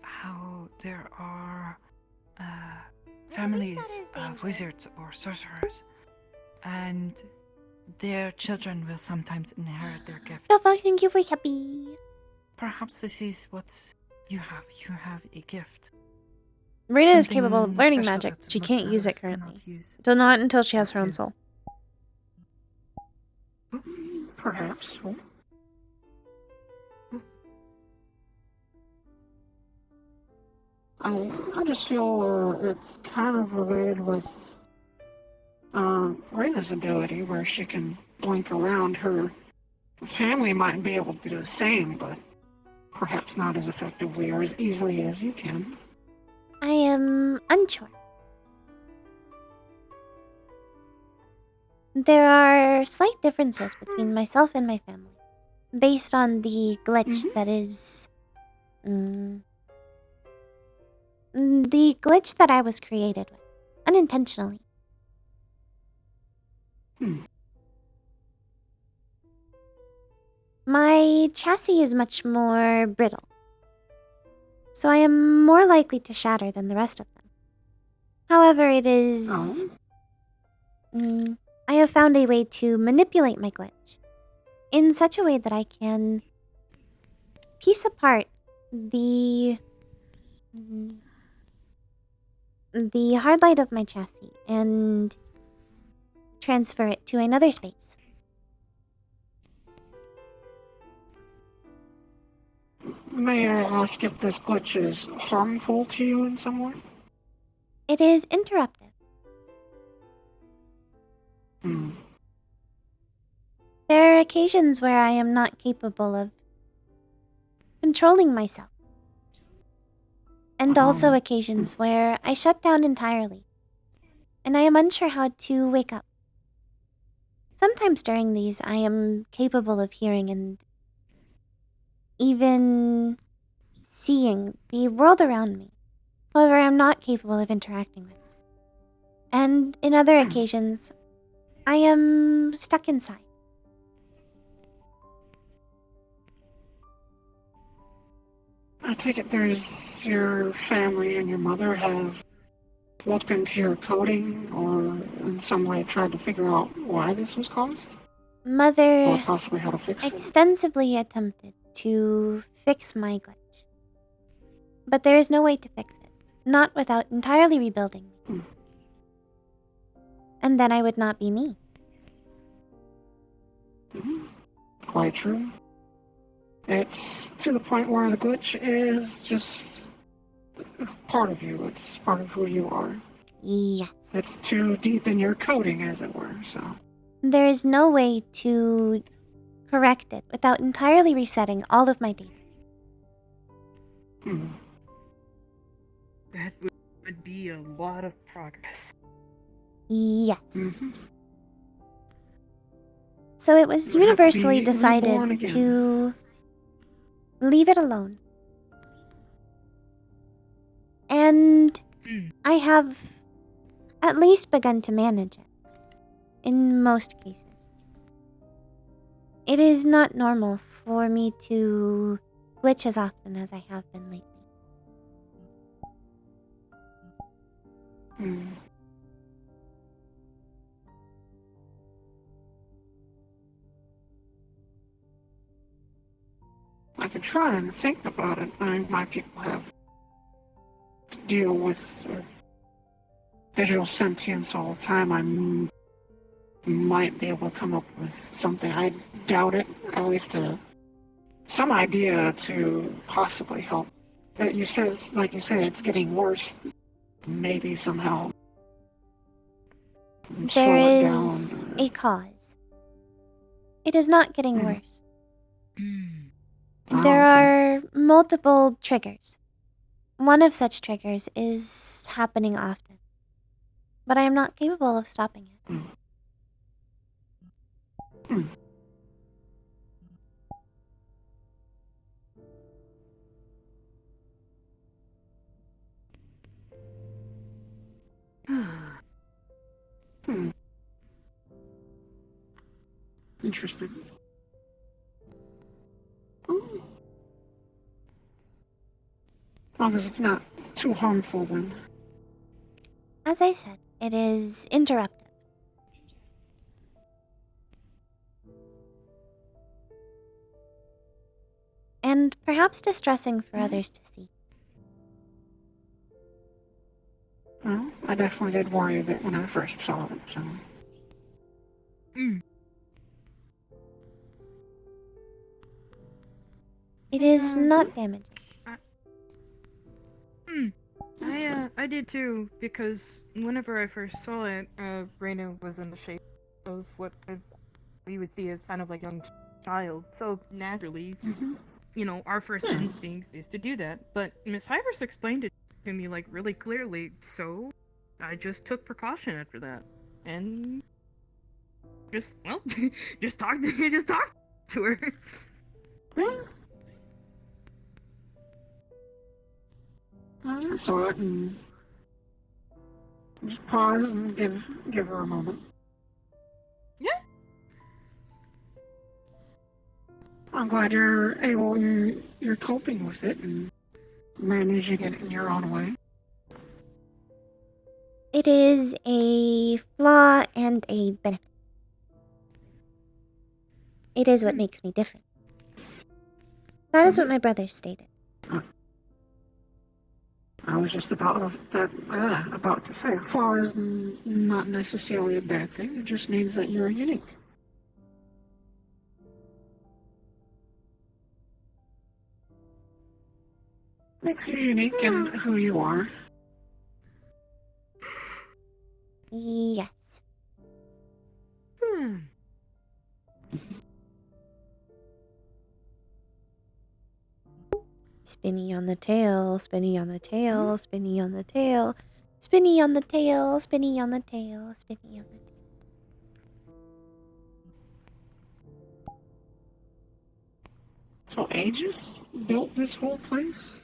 how there are families of wizards or sorcerers, and their children will sometimes inherit their gifts. The fuck, thank you for happy. Perhaps this is what you have. You have a gift. Rayna is Something capable of learning special magic. that She most can't use it others cannot currently. use. So not until she has her own soul. Perhaps. I just feel it's kind of related with Rayna's ability, where she can blink around. Her family might be able to do the same, but perhaps not as effectively or as easily as you can. I am unsure. There are slight differences between myself and my family, based on the glitch that is... the glitch that I was created with, unintentionally. My chassis is much more brittle, so I am more likely to shatter than the rest of them. However, it is... I have found a way to manipulate my glitch in such a way that I can piece apart the hard light of my chassis and transfer it to another space. May I ask if this glitch is harmful to you in some way? It is interruptive. There are occasions where I am not capable of controlling myself. And also occasions where I shut down entirely, and I am unsure how to wake up. Sometimes during these, I am capable of hearing and even seeing the world around me. However, I am not capable of interacting with it. And in other occasions, I am stuck inside. I take it there's your family and your mother have looked into your coding or in some way tried to figure out why this was caused? Or Mother possibly how to fix it? extensively attempted to fix my glitch. But there is no way to fix it, not without entirely rebuilding me. And then I would not be me. Quite true. It's to the point where the glitch is just part of you. It's part of who you are. Yes. It's too deep in your coding, as it were, so... There is no way to correct it without entirely resetting all of my data. That would be a lot of progress. Yes. So it was You would have to universally be reborn decided again. to leave it alone. And I have at least begun to manage it, in most cases. It is not normal for me to glitch as often as I have been lately. Hmm. I could try and think about it. My people have to deal with digital sentience all the time. Might be able to come up with something. I doubt it. At least some idea to possibly help. Like you said, it's getting worse. Maybe somehow slow There it is down. a cause. It is not getting Hmm. worse. Oh, There okay. are multiple triggers. One of such triggers is happening often, but I am not capable of stopping it. Hmm. Hmm. Hmm. Interesting. Oh. As long as it's not too harmful, then. As I said, it is interruptive. And perhaps distressing for others to see. Well, I definitely did worry a bit when I first saw it, so. It is not damaging. I did too, because whenever I first saw it, Rayna was in the shape of what we would see as kind of like a young child. So naturally, our first instincts is to do that. But Miss Hybris explained it to me like really clearly, so I just took precaution after that, and just just talk to her. I saw it and just pause and give her a moment. Yeah. I'm glad you're coping with it and managing it in your own way. It is a flaw and a benefit. It is what makes me different. That is what my brother stated. I was just about to say a flaw is not necessarily a bad thing. It just means that you're unique. Makes you unique in who you are. Yes. Spinny on the tail, spinny on the tail, spinny on the tail, spinny on the tail, spinny on the tail, spinny on the tail. So Aegis built this whole place?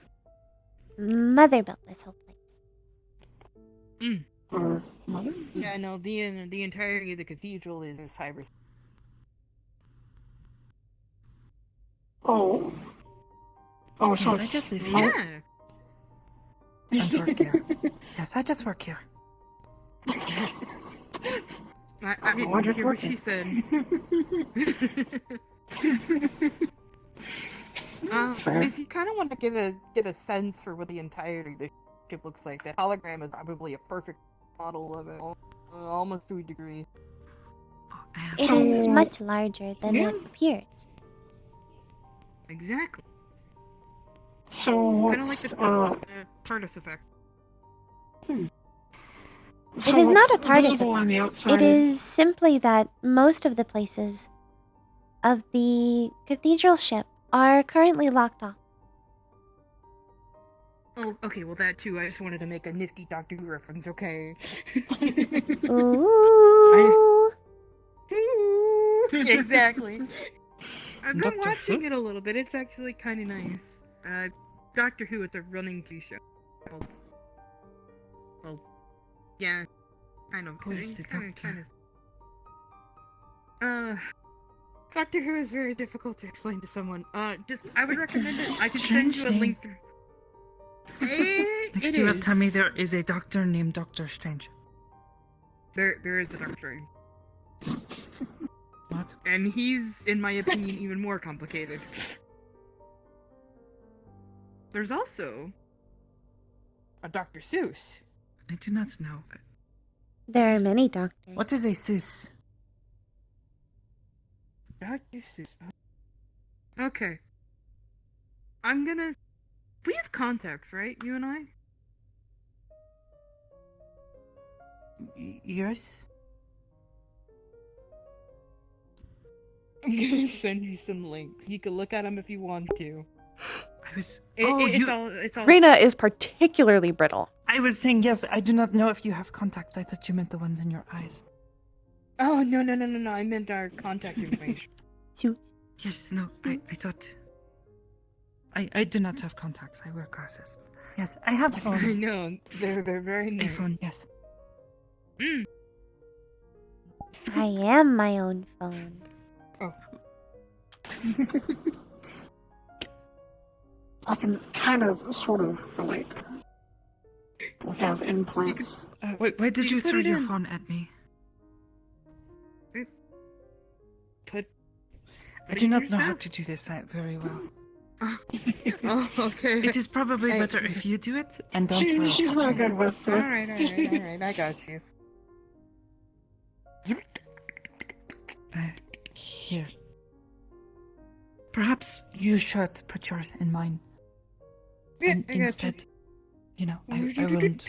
Mother built this whole place. Or mother? Yeah, no, the entirety of the cathedral is Miss Hybris. Oh. Oh, so Yes, it's... I just live here. Yeah. And work here. Yes, I just work here. I didn't I just hear what work she here. said. That's fair. If you kind of want to get a sense for what the entirety of the ship looks like, the hologram is probably a perfect model of it, almost to a degree. It So- is much larger than Yeah. it appears. Exactly. So Kind of like what's, the TARDIS effect. It is not a TARDIS visible on the effect. outside? It is simply that most of the places of the cathedral ship are currently locked off. Oh, okay, well that too. I just wanted to make a nifty Doctor Who reference, okay? Ooh. Exactly. I've been Doctor watching Who? it a little bit. It's actually kind of nice. Doctor Who at the running TV show. Well, yeah, kind of. Who is the kind Doctor? of. Doctor Who is very difficult to explain to someone. I would recommend it. I can Strange send you a link name. through. Next you will tell me there is a doctor named Doctor Strange. There is the Doctor, What? and he's, in my opinion, even more complicated. There's also a Dr. Seuss. I do not know. There are many doctors. What is a Seuss? Dr. Seuss. Okay. We have contacts, right? You and I? Yes? I'm gonna send you some links. You can look at them if you want to. I was... It's all. Rayna is particularly brittle. I was saying yes, I do not know if you have contacts. I thought you meant the ones in your eyes. Oh, no. I meant our contact information. Yes, no, I thought... I do not have contacts. I wear glasses. Yes, I have a I phone. know. They're very A nice. phone, yes. Mm. I am my own phone. Oh. I can kind of, sort of relate. We have implants. Wait, why did You you put throw it your in. phone at me? I do not know how to do this very well. Oh, okay. It is probably Hey. better if you do it and don't throw She's it. not good with it. Alright, I got you. Here. Perhaps you should put yours in mine. Yeah, And I got you. instead, I won't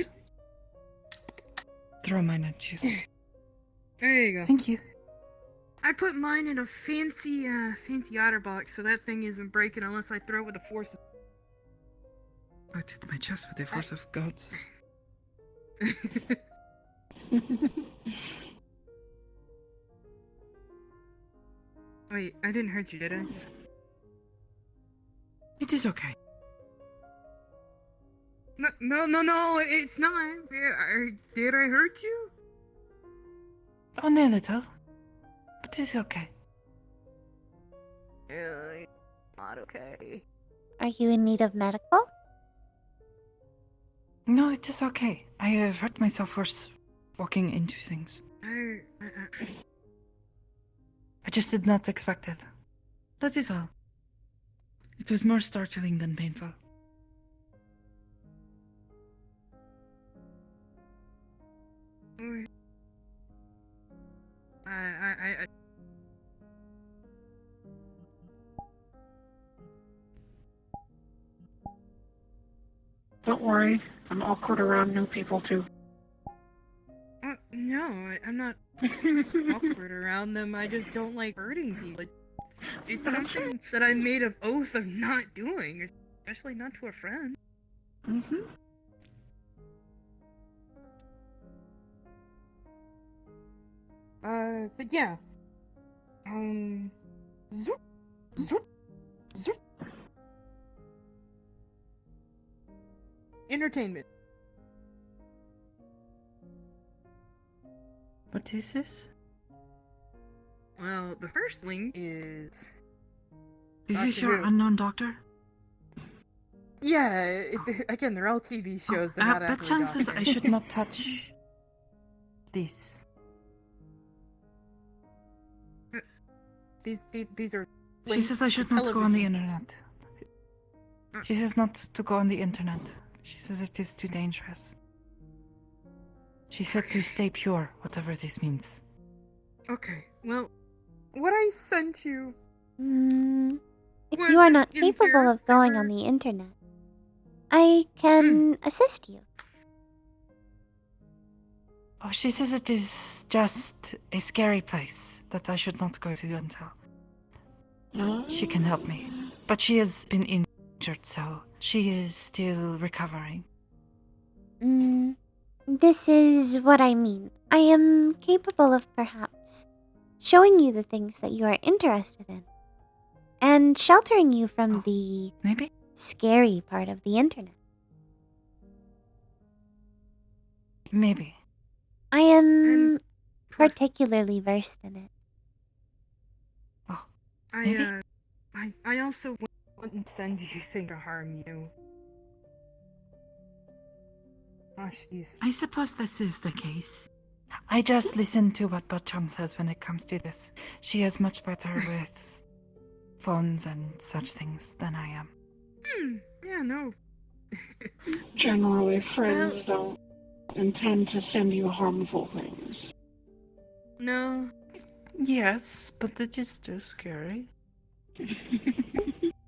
throw mine at you. There you go. Thank you. I put mine in a fancy otter box, so that thing isn't breaking unless I throw it with the force. But hit my chest with the force of gods. Wait, I didn't hurt you, did I? It is okay. No, it's not. Did I hurt you? Only a little. But it's okay. Not okay. Are you in need of medical? No, it is okay. I have hurt myself worse walking into things. I just did not expect it. That is all. It was more startling than painful. I Don't worry, I'm awkward around new people too. no, I'm not awkward around them. I just don't like hurting people. It's something that I made an oath of not doing, especially not to a friend. Mm-hmm. But yeah. Zoop, zoop, zoop. Entertainment. What is this? Well, the first link is... Is this Doctor your Who. unknown doctor? Yeah, again, they're all TV shows. They're not but actually chances doctors. I should not touch this. These are. She links says I to should not go on the television. internet. She says not to go on the internet. She says it is too dangerous. She said to stay pure, whatever this means. Okay, well, what I sent you. If Was you are not in capable here of going for- on the internet, I can assist you. Oh, she says it is just a scary place that I should not go to until she can help me. But she has been injured, so she is still recovering. This is what I mean. I am capable of perhaps showing you the things that you are interested in and sheltering you from the Maybe? scary part of the internet. Maybe. I am Plus- particularly versed in it. Oh, Maybe? I also wouldn't send anything to harm you. Gosh, jeez. I suppose this is the case. I just listen to what Bottom says when it comes to this. She is much better with phones and such things than I am. Yeah, no. Generally, friends don't intend to send you harmful things. No. Yes, but it is still scary.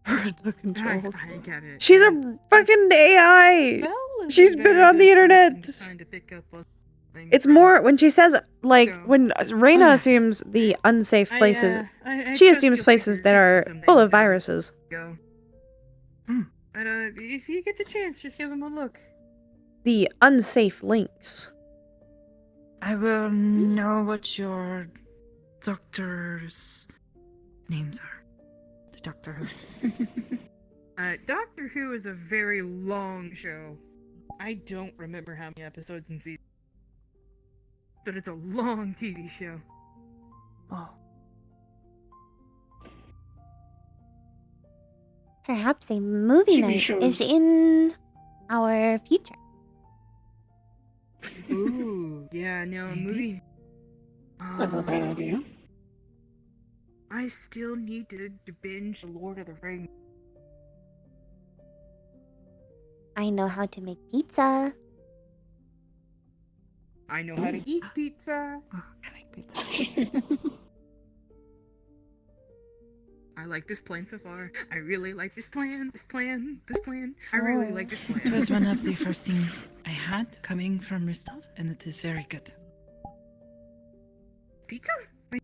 Parental controls. I get it. She's a fucking AI. Belle is She's a been very on the good person internet. to kind of pick up on things It's from. more when she says, like, So- when Rayna yes. assumes the unsafe places. I She trust assumes you'll places figure that are some full things of out. viruses. Go. Hmm. But if you get the chance, just give them a look. The unsafe links. I will know what your doctor's names are. The Doctor Who. Doctor Who is a very long show. I don't remember how many episodes in season, but it's a long TV show. Oh. Perhaps a movie TV night shows. is in our future. Ooh, yeah, no, a Maybe. movie. Never a bad idea. I still need to binge The Lord of the Rings. I know how to make pizza. I know how to eat pizza. Oh, I like pizza. I like this plan so far. I really like this plan. I really like this plan. It was one of the first things I had coming from Ristov, and it is very good. Pizza? Wait,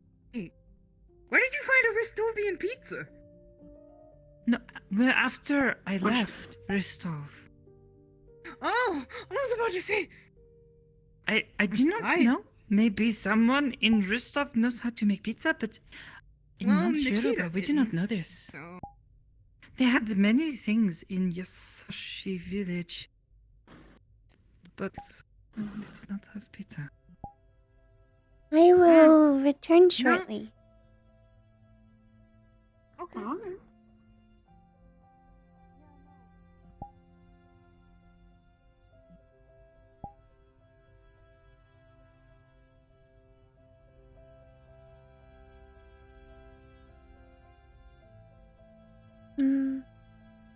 where did you find a Ristovian pizza? No, well, after I Which- left Ristov, Oh, I was about to say. I do not know. Maybe someone in Ristov knows how to make pizza, but in Well, Mount Nikita Yoruba, we do not didn't, know this. So, They had many things in Yasashi village, but they did not have pizza. I will return shortly. okay. Alright.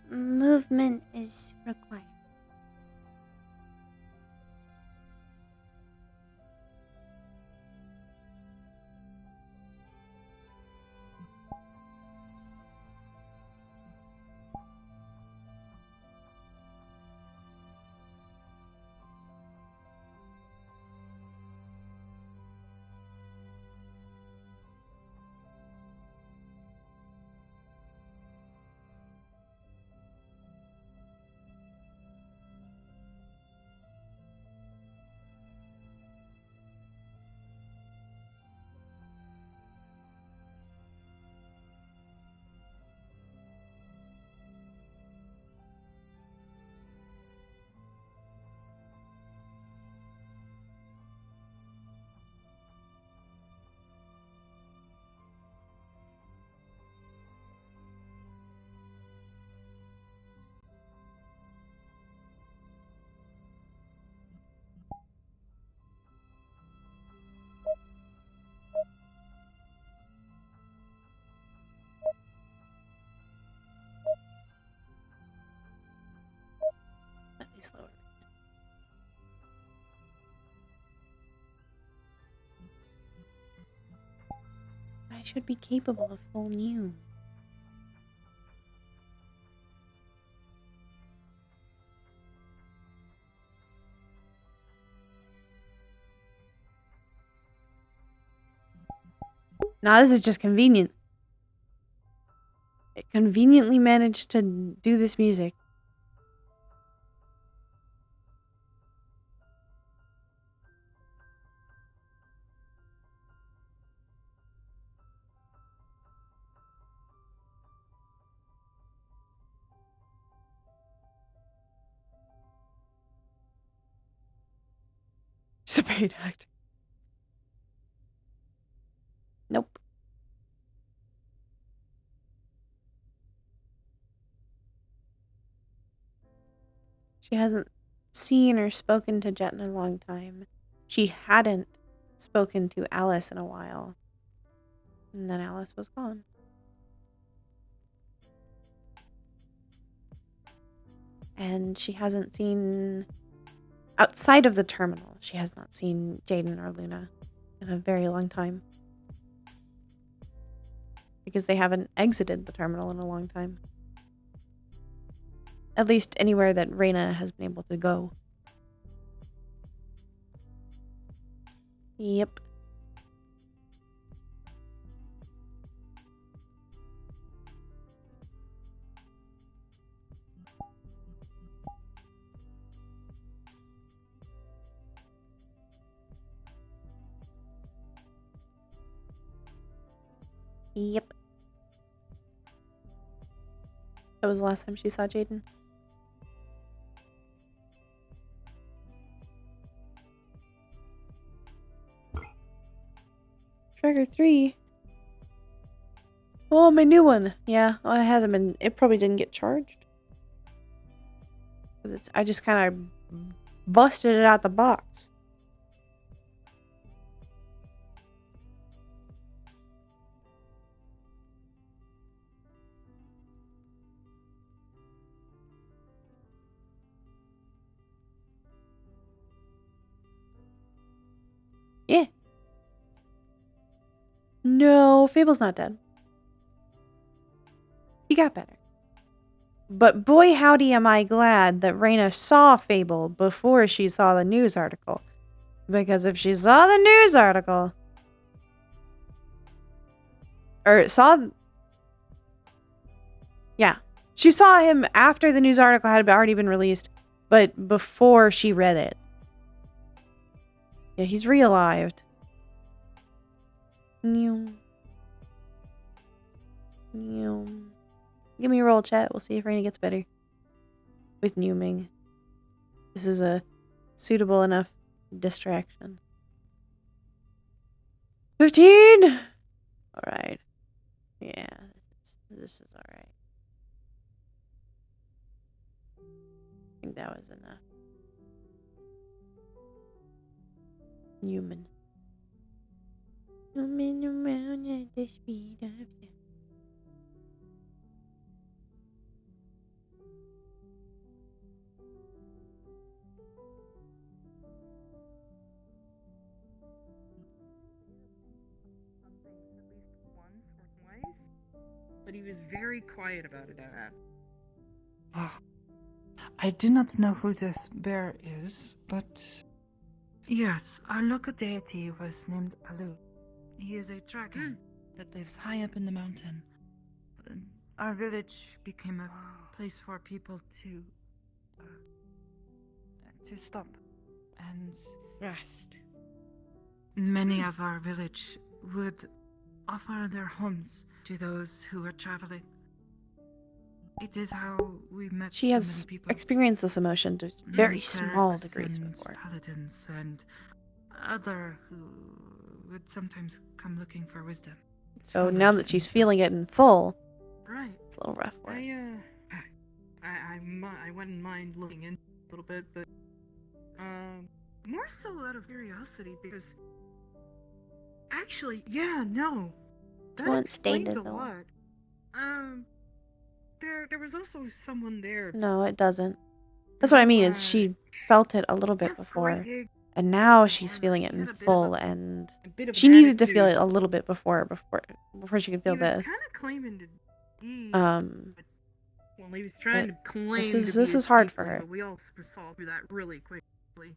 Movement is required. Slightly slower. I should be capable of full new. Now this is just convenient. It conveniently managed to do this music. It's a paid act. Nope. She hasn't seen or spoken to Jet in a long time. She hadn't spoken to Alice in a while. And then Alice was gone. And she hasn't seen... Outside of the terminal, she has not seen Jaden or Luna in a very long time. Because they haven't exited the terminal in a long time. At least anywhere that Rayna has been able to go. Yep. Yep. That was the last time she saw Jaden. Tracker 3. Oh, my new one. Yeah, well, it hasn't been. It probably didn't get charged. Cause I just kind of busted it out the box. Yeah. No, Fable's not dead. He got better. But boy howdy am I glad that Rayna saw Fable before she saw the news article. Because if she saw the news article... Or saw... Yeah. She saw him after the news article had already been released, but before she read it. Yeah, he's re-alived. Give me a roll, chat. We'll see if Rayna gets better. With Newming. This is a suitable enough distraction. 15! Alright. Yeah. This is alright. I think that was enough. Human. Human around at the speed of sound. But he was very quiet about it at that. Ah, I do not know who this bear is, but Yes, our local deity was named Alu. He is a dragon that lives high up in the mountain. Our village became a place for people to stop and rest. Many of our village would offer their homes to those who were traveling. It is how we met She so has many people. experienced this emotion to very Many small clerics degrees and before. paladins and other who would sometimes come looking for wisdom. So now Scholars that she's and feeling it in full, Right. it's a little rough for her. I wouldn't mind looking in a little bit, but more so out of curiosity because actually, yeah, no, that Once explains stated, a though. lot. There was also someone there. No, it doesn't. That's what I mean, is she felt it a little bit before. And now she's feeling it in full, and she needed to feel it a little bit before she could feel this. He was kind of claiming to be. Well, he was trying to claim this to be is hard for people, her. But we all saw through that really quickly.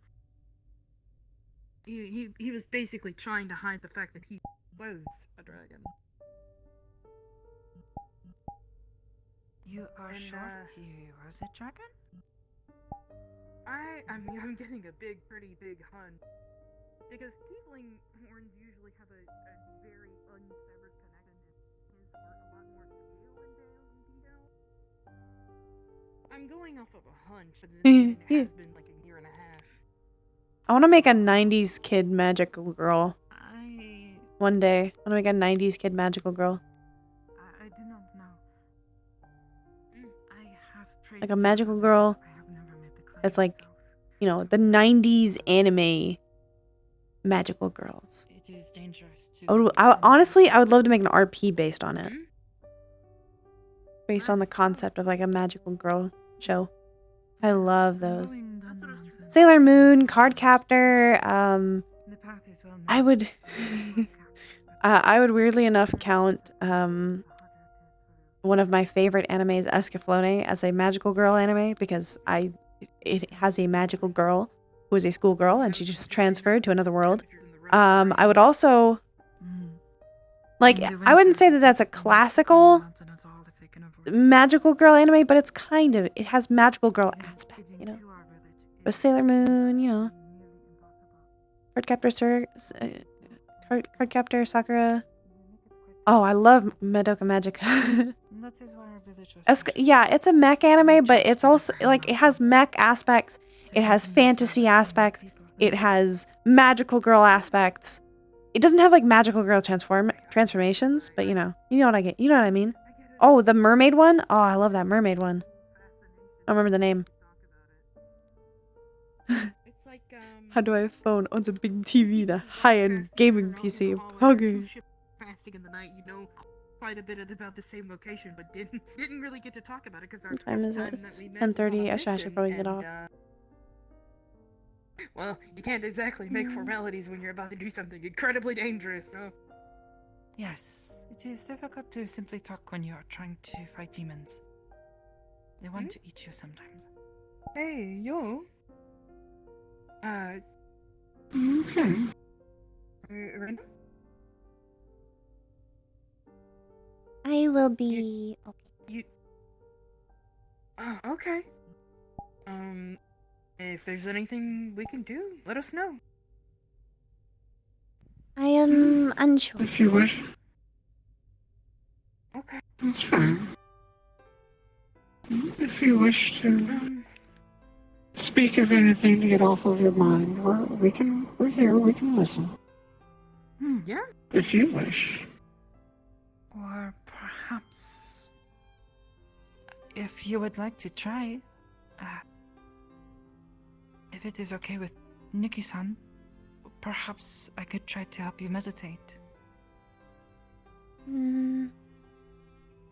He was basically trying to hide the fact that he was a dragon. You are sure he was a dragon? I mean, I'm getting a pretty big hunch. Because tiefling horns usually have a very unsevered connection. His are a lot more scale and detail. I'm going off of a hunch, but it has been like a year and a half. I want to make a 90s kid magical girl. One day. I want to make a 90s kid magical girl. I do not know. I have prayed Like a magical girl I have never met the It's like, you know, the 90s anime magical girls. It is dangerous to. Honestly, I would love to make an RP based on it. Hmm? Based on the concept of like a magical girl show. I love those. Going down the mountain. Sailor Moon, Cardcaptor, The path is well known. I would I would weirdly enough count one of my favorite animes, Escaflowne, as a magical girl anime because it has a magical girl who is a schoolgirl and she just transferred to another world. I would also like I wouldn't say that that's a classical magical girl anime, but it's kind of it has magical girl aspect, you know. But Sailor Moon, you know, Cardcaptor Sakura. Oh, I love Madoka Magica. That is why our village was. Yeah, it's a mech anime, but it's also like it has mech aspects, it has fantasy aspects, it has magical girl aspects. It doesn't have like magical girl transformations, but you know what I get. You know what I mean? Oh, the mermaid one? Oh, I love that mermaid one. I don't remember the name. It's like, How do I have a phone on a big TV, the high-end gaming PC? Passing in the night, you know quite a bit about the same location, but didn't really get to talk about it because our What time first is it? time It's that we met was on a 10:30. I should mission, probably get and, off. Well, you can't exactly make formalities when you're about to do something incredibly dangerous, so... Yes, it is difficult to simply talk when you are trying to fight demons. They want to eat you sometimes. Hey, yo. Okay. Rayna? I will be okay. Okay. If there's anything we can do, let us know. I am unsure. If you wish, Okay. that's fine. If you wish to speak of anything to get off of your mind, we're here, we can listen. Yeah. If you wish. Or perhaps, if you would like to try, if it is okay with Nikki-san, perhaps I could try to help you meditate.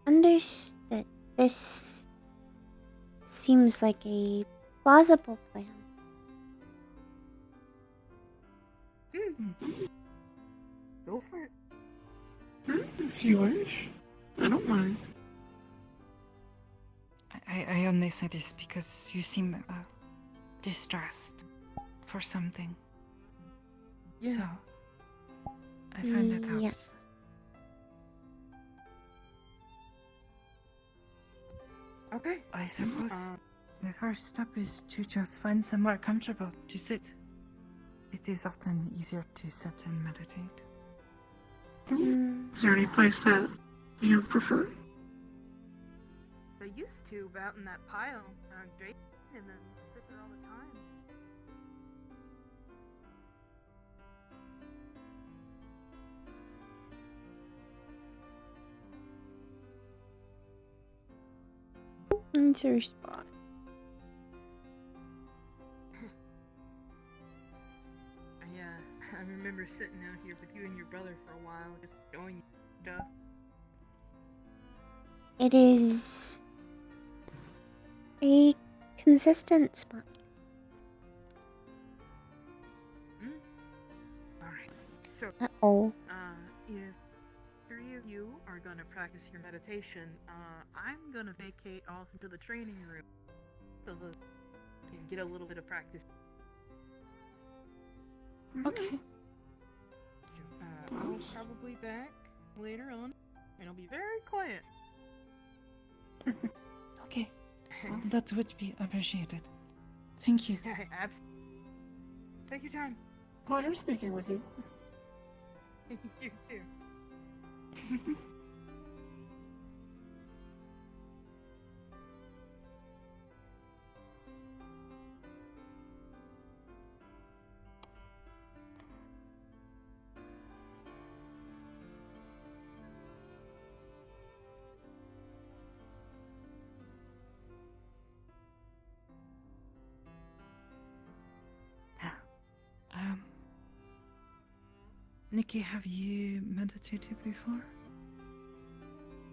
Understood. This seems like a plausible plan. Go for it. If you wish. I don't mind. I only say this because you seem distressed for something. Yeah. So, I find that helps. Yes. Okay. I suppose the first step is to just find somewhere comfortable to sit. It is often easier to sit and meditate. Is there any place that you prefer? They used to out in that pile, Drake, and then sit there all the time. It's your spot. I remember sitting out here with you and your brother for a while, just showing you stuff. It is a consistent spot. Alright, so, Uh-oh. if three of you are gonna practice your meditation, I'm gonna vacate off into the training room so that you can get a little bit of practice. Okay. So, I'll probably back later on, and I'll be very quiet. Okay. Well, that would be appreciated. Thank you. Absolutely. Take your time. Pleasure speaking with you. You too. Nikki, have you meditated before?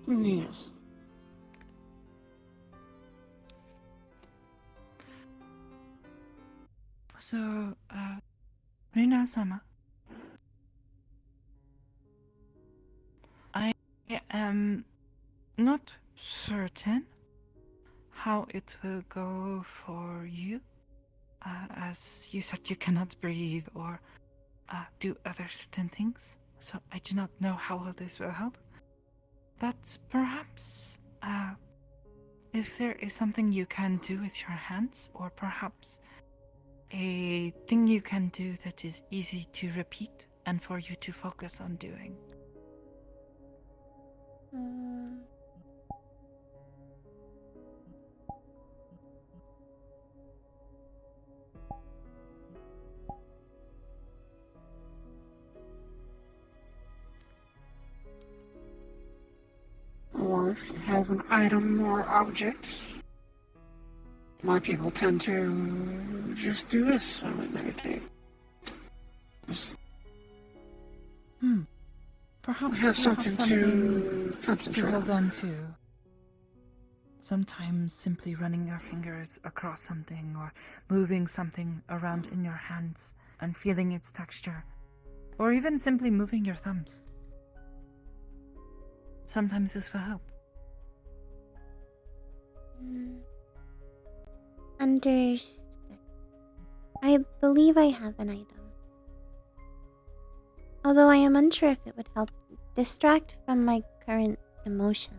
Yes. So, Rayna-sama, I am not certain how it will go for you. As you said, you cannot breathe or do other certain things, so I do not know how well this will help. But perhaps, if there is something you can do with your hands, or perhaps a thing you can do that is easy to repeat and for you to focus on doing. Or if you have an item or objects. My people tend to just do this when we meditate. Just Perhaps have something something to concentrate hold on. on to. Sometimes simply running your fingers across something or moving something around in your hands and feeling its texture. Or even simply moving your thumbs. Sometimes this will help. Understood. I believe I have an item. Although I am unsure if it would help distract from my current emotion.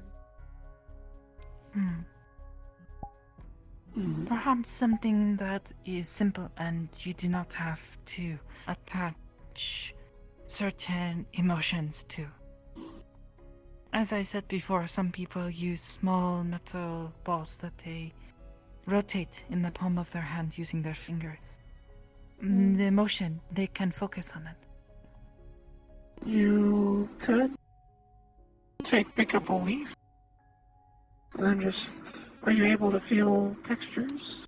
Perhaps something that is simple and you do not have to attach certain emotions to. As I said before, some people use small metal balls that they rotate in the palm of their hand using their fingers. The emotion, they can focus on it. You could pick up a leaf. And just, are you able to feel textures?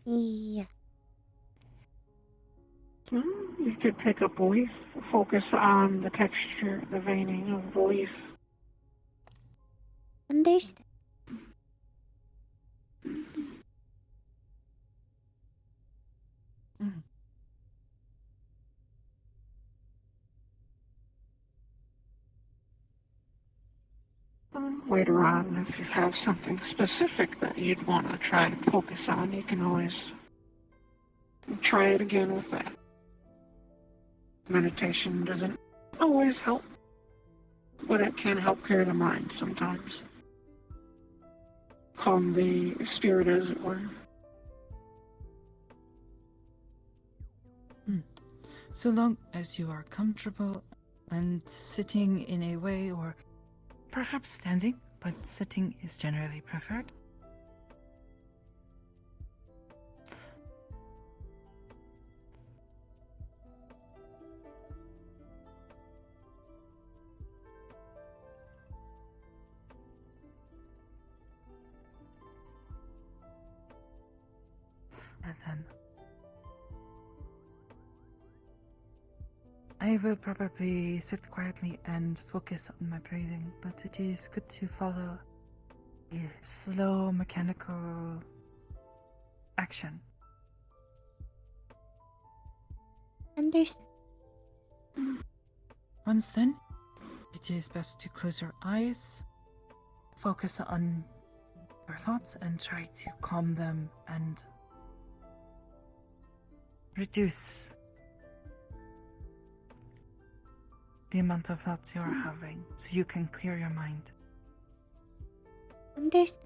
Yeah. You could pick up a leaf, focus on the texture, the veining of the leaf. Understood. Later on, if you have something specific that you'd want to try and focus on, you can always try it again with that. Meditation doesn't always help, but it can help clear the mind sometimes. Calm the spirit, as it were. So long as you are comfortable and sitting in a way, or perhaps standing, but sitting is generally preferred. And then I will probably sit quietly and focus on my breathing, but it is good to follow a slow mechanical action. Understood. Once then, it is best to close your eyes, focus on your thoughts, and try to calm them and reduce the amount of thoughts you are having so you can clear your mind. Understood.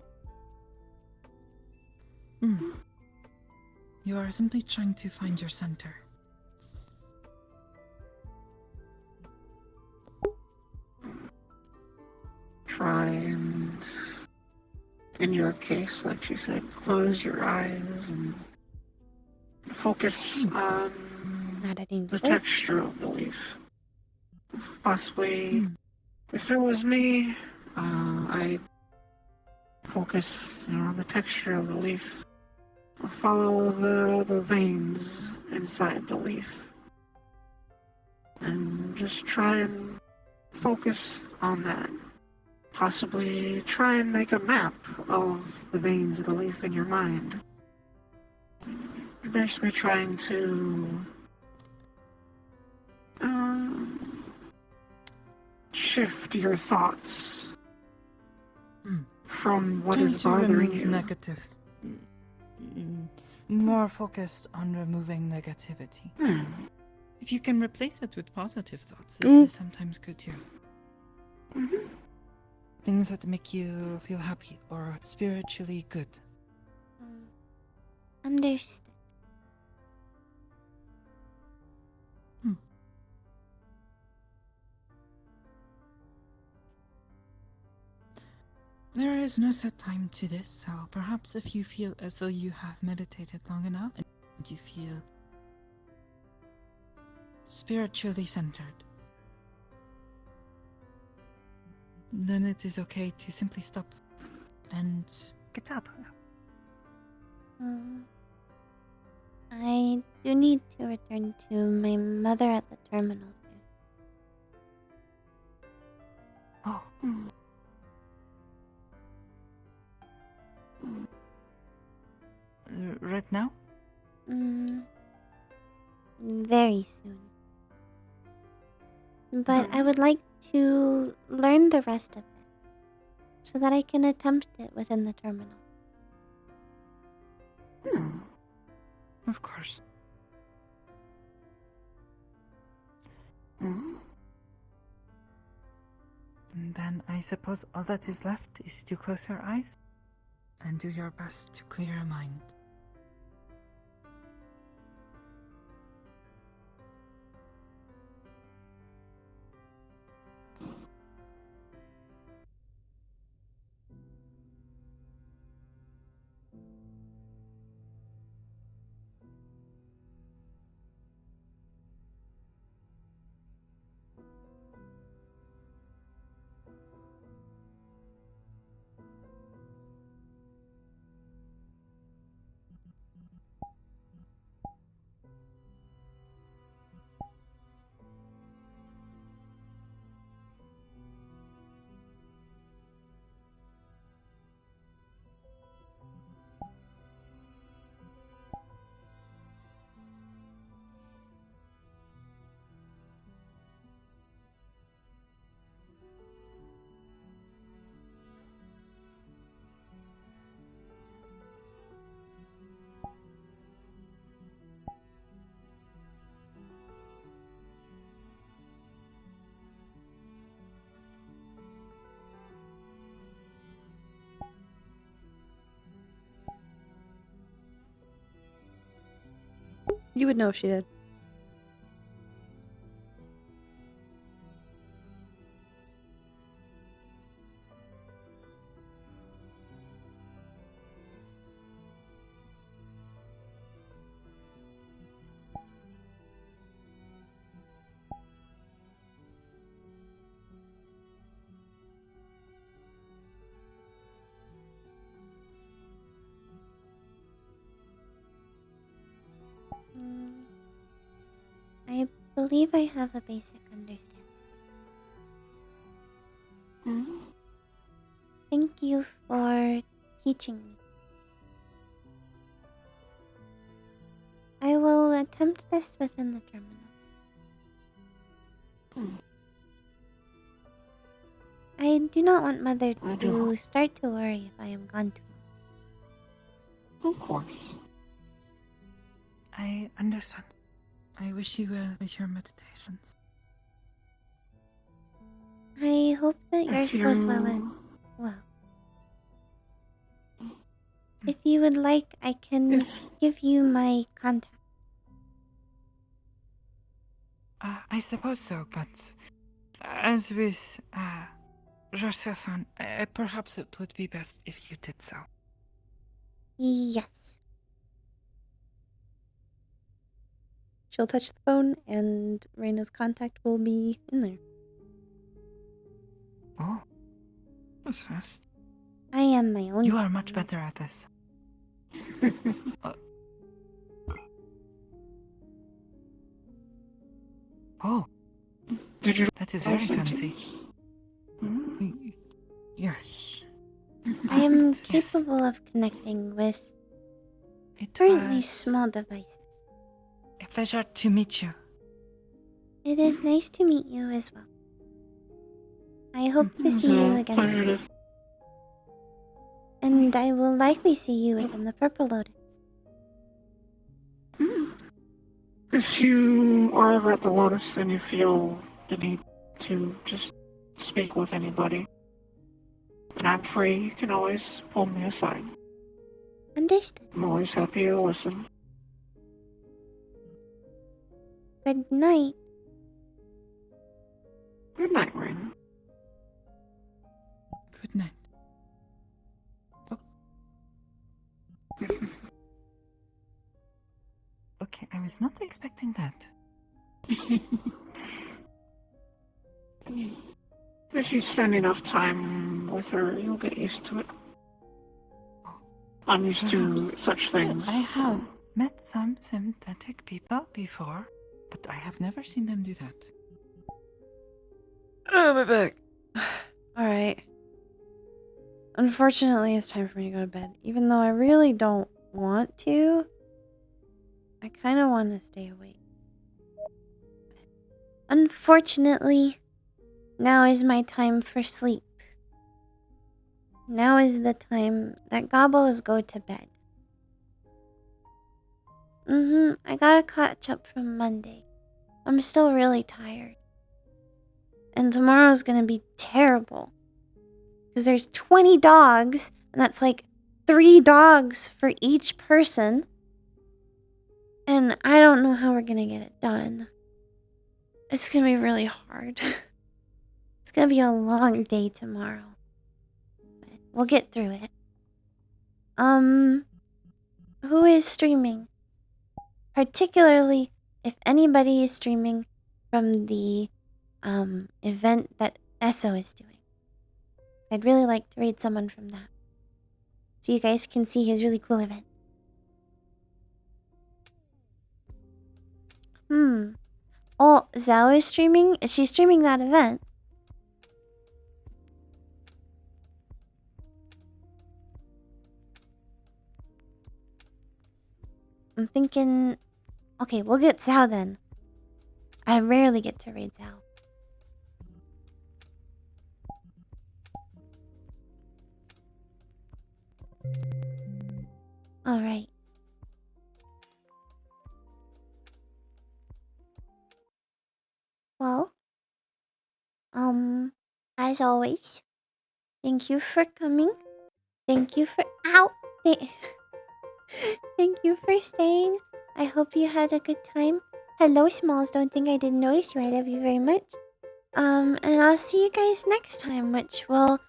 You are simply trying to find your center. Try and, in your case, like she said, close your eyes and focus on Not any the good. texture of the leaf. Possibly, if it was me, I'd focus on the texture of the leaf. Follow the veins inside the leaf. And just try and focus on that. Possibly try and make a map of the veins of the leaf in your mind. You're basically trying to shift your thoughts from what Trying is to bothering remove you. negative. More focused on removing negativity. If you can replace it with positive thoughts, this is sometimes good too. Things that make you feel happy or spiritually good. Understood. There is no set time to this, so perhaps if you feel as though you have meditated long enough and you feel spiritually centered, then it is okay to simply stop and get up. I do need to return to my mother at the terminal soon. Oh. Right now? Very soon. But I would like to learn the rest of it so that I can attempt it within the terminal. Of course. And then I suppose all that is left is to close your eyes and do your best to clear your mind. You would know if she did. I believe I have a basic understanding. Thank you for teaching me. I will attempt this within the terminal. I do not want Mother to start to worry if I am gone too long. Of course. I understand. I wish you well with your meditations. I hope that yours goes well as well. If you would like, I can give you my contact. I suppose so, but as with Rosa-san, perhaps it would be best if you did so. Yes. She'll touch the phone, and Rayna's contact will be in there. Oh, that was fast. I am my own. You are much better at this. Oh, Did you That is learn very fancy. sentience? Hmm? Yes. I am Yes. capable of connecting with It currently was small devices. a pleasure to meet you. It is nice to meet you as well. I hope to see you again Pleasure soon. to... And I will likely see you within the Purple Lotus. If you are ever at the Lotus and you feel the need to just speak with anybody, and I'm free, you can always pull me aside. Understood. I'm always happy to listen. Good night. Good night, Rayna. Good night. Okay, I was not expecting that. If you spend enough time with her, you'll get used to it. I'm used to Perhaps. such things. I have met some synthetic people before, but I have never seen them do that. Oh, my back. Alright. Unfortunately, it's time for me to go to bed. Even though I really don't want to, I kind of want to stay awake. Unfortunately, now is my time for sleep. Now is the time that gobos go to bed. I gotta catch up from Monday. I'm still really tired. And tomorrow's gonna be terrible. Because there's 20 dogs, and that's like 3 dogs for each person. And I don't know how we're gonna get it done. It's gonna be really hard. It's gonna be a long day tomorrow. But we'll get through it. Who is streaming? Particularly if anybody is streaming from the event that Esso is doing. I'd really like to raid someone from that, so you guys can see his really cool event. Oh, Zhao is streaming? Is she streaming that event? I'm thinking... Okay, we'll get Zhao then. I rarely get to raid Zhao. Alright. Well, as always, thank you for coming. Thank you for... Ow! Thank you for staying. I hope you had a good time. Hello, Smalls. Don't think I didn't notice you. I love you very much. And I'll see you guys next time, which will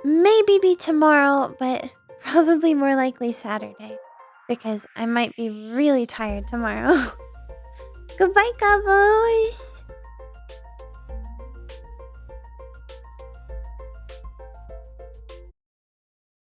maybe be tomorrow, but probably more likely Saturday. Because I might be really tired tomorrow. Goodbye, Gabos!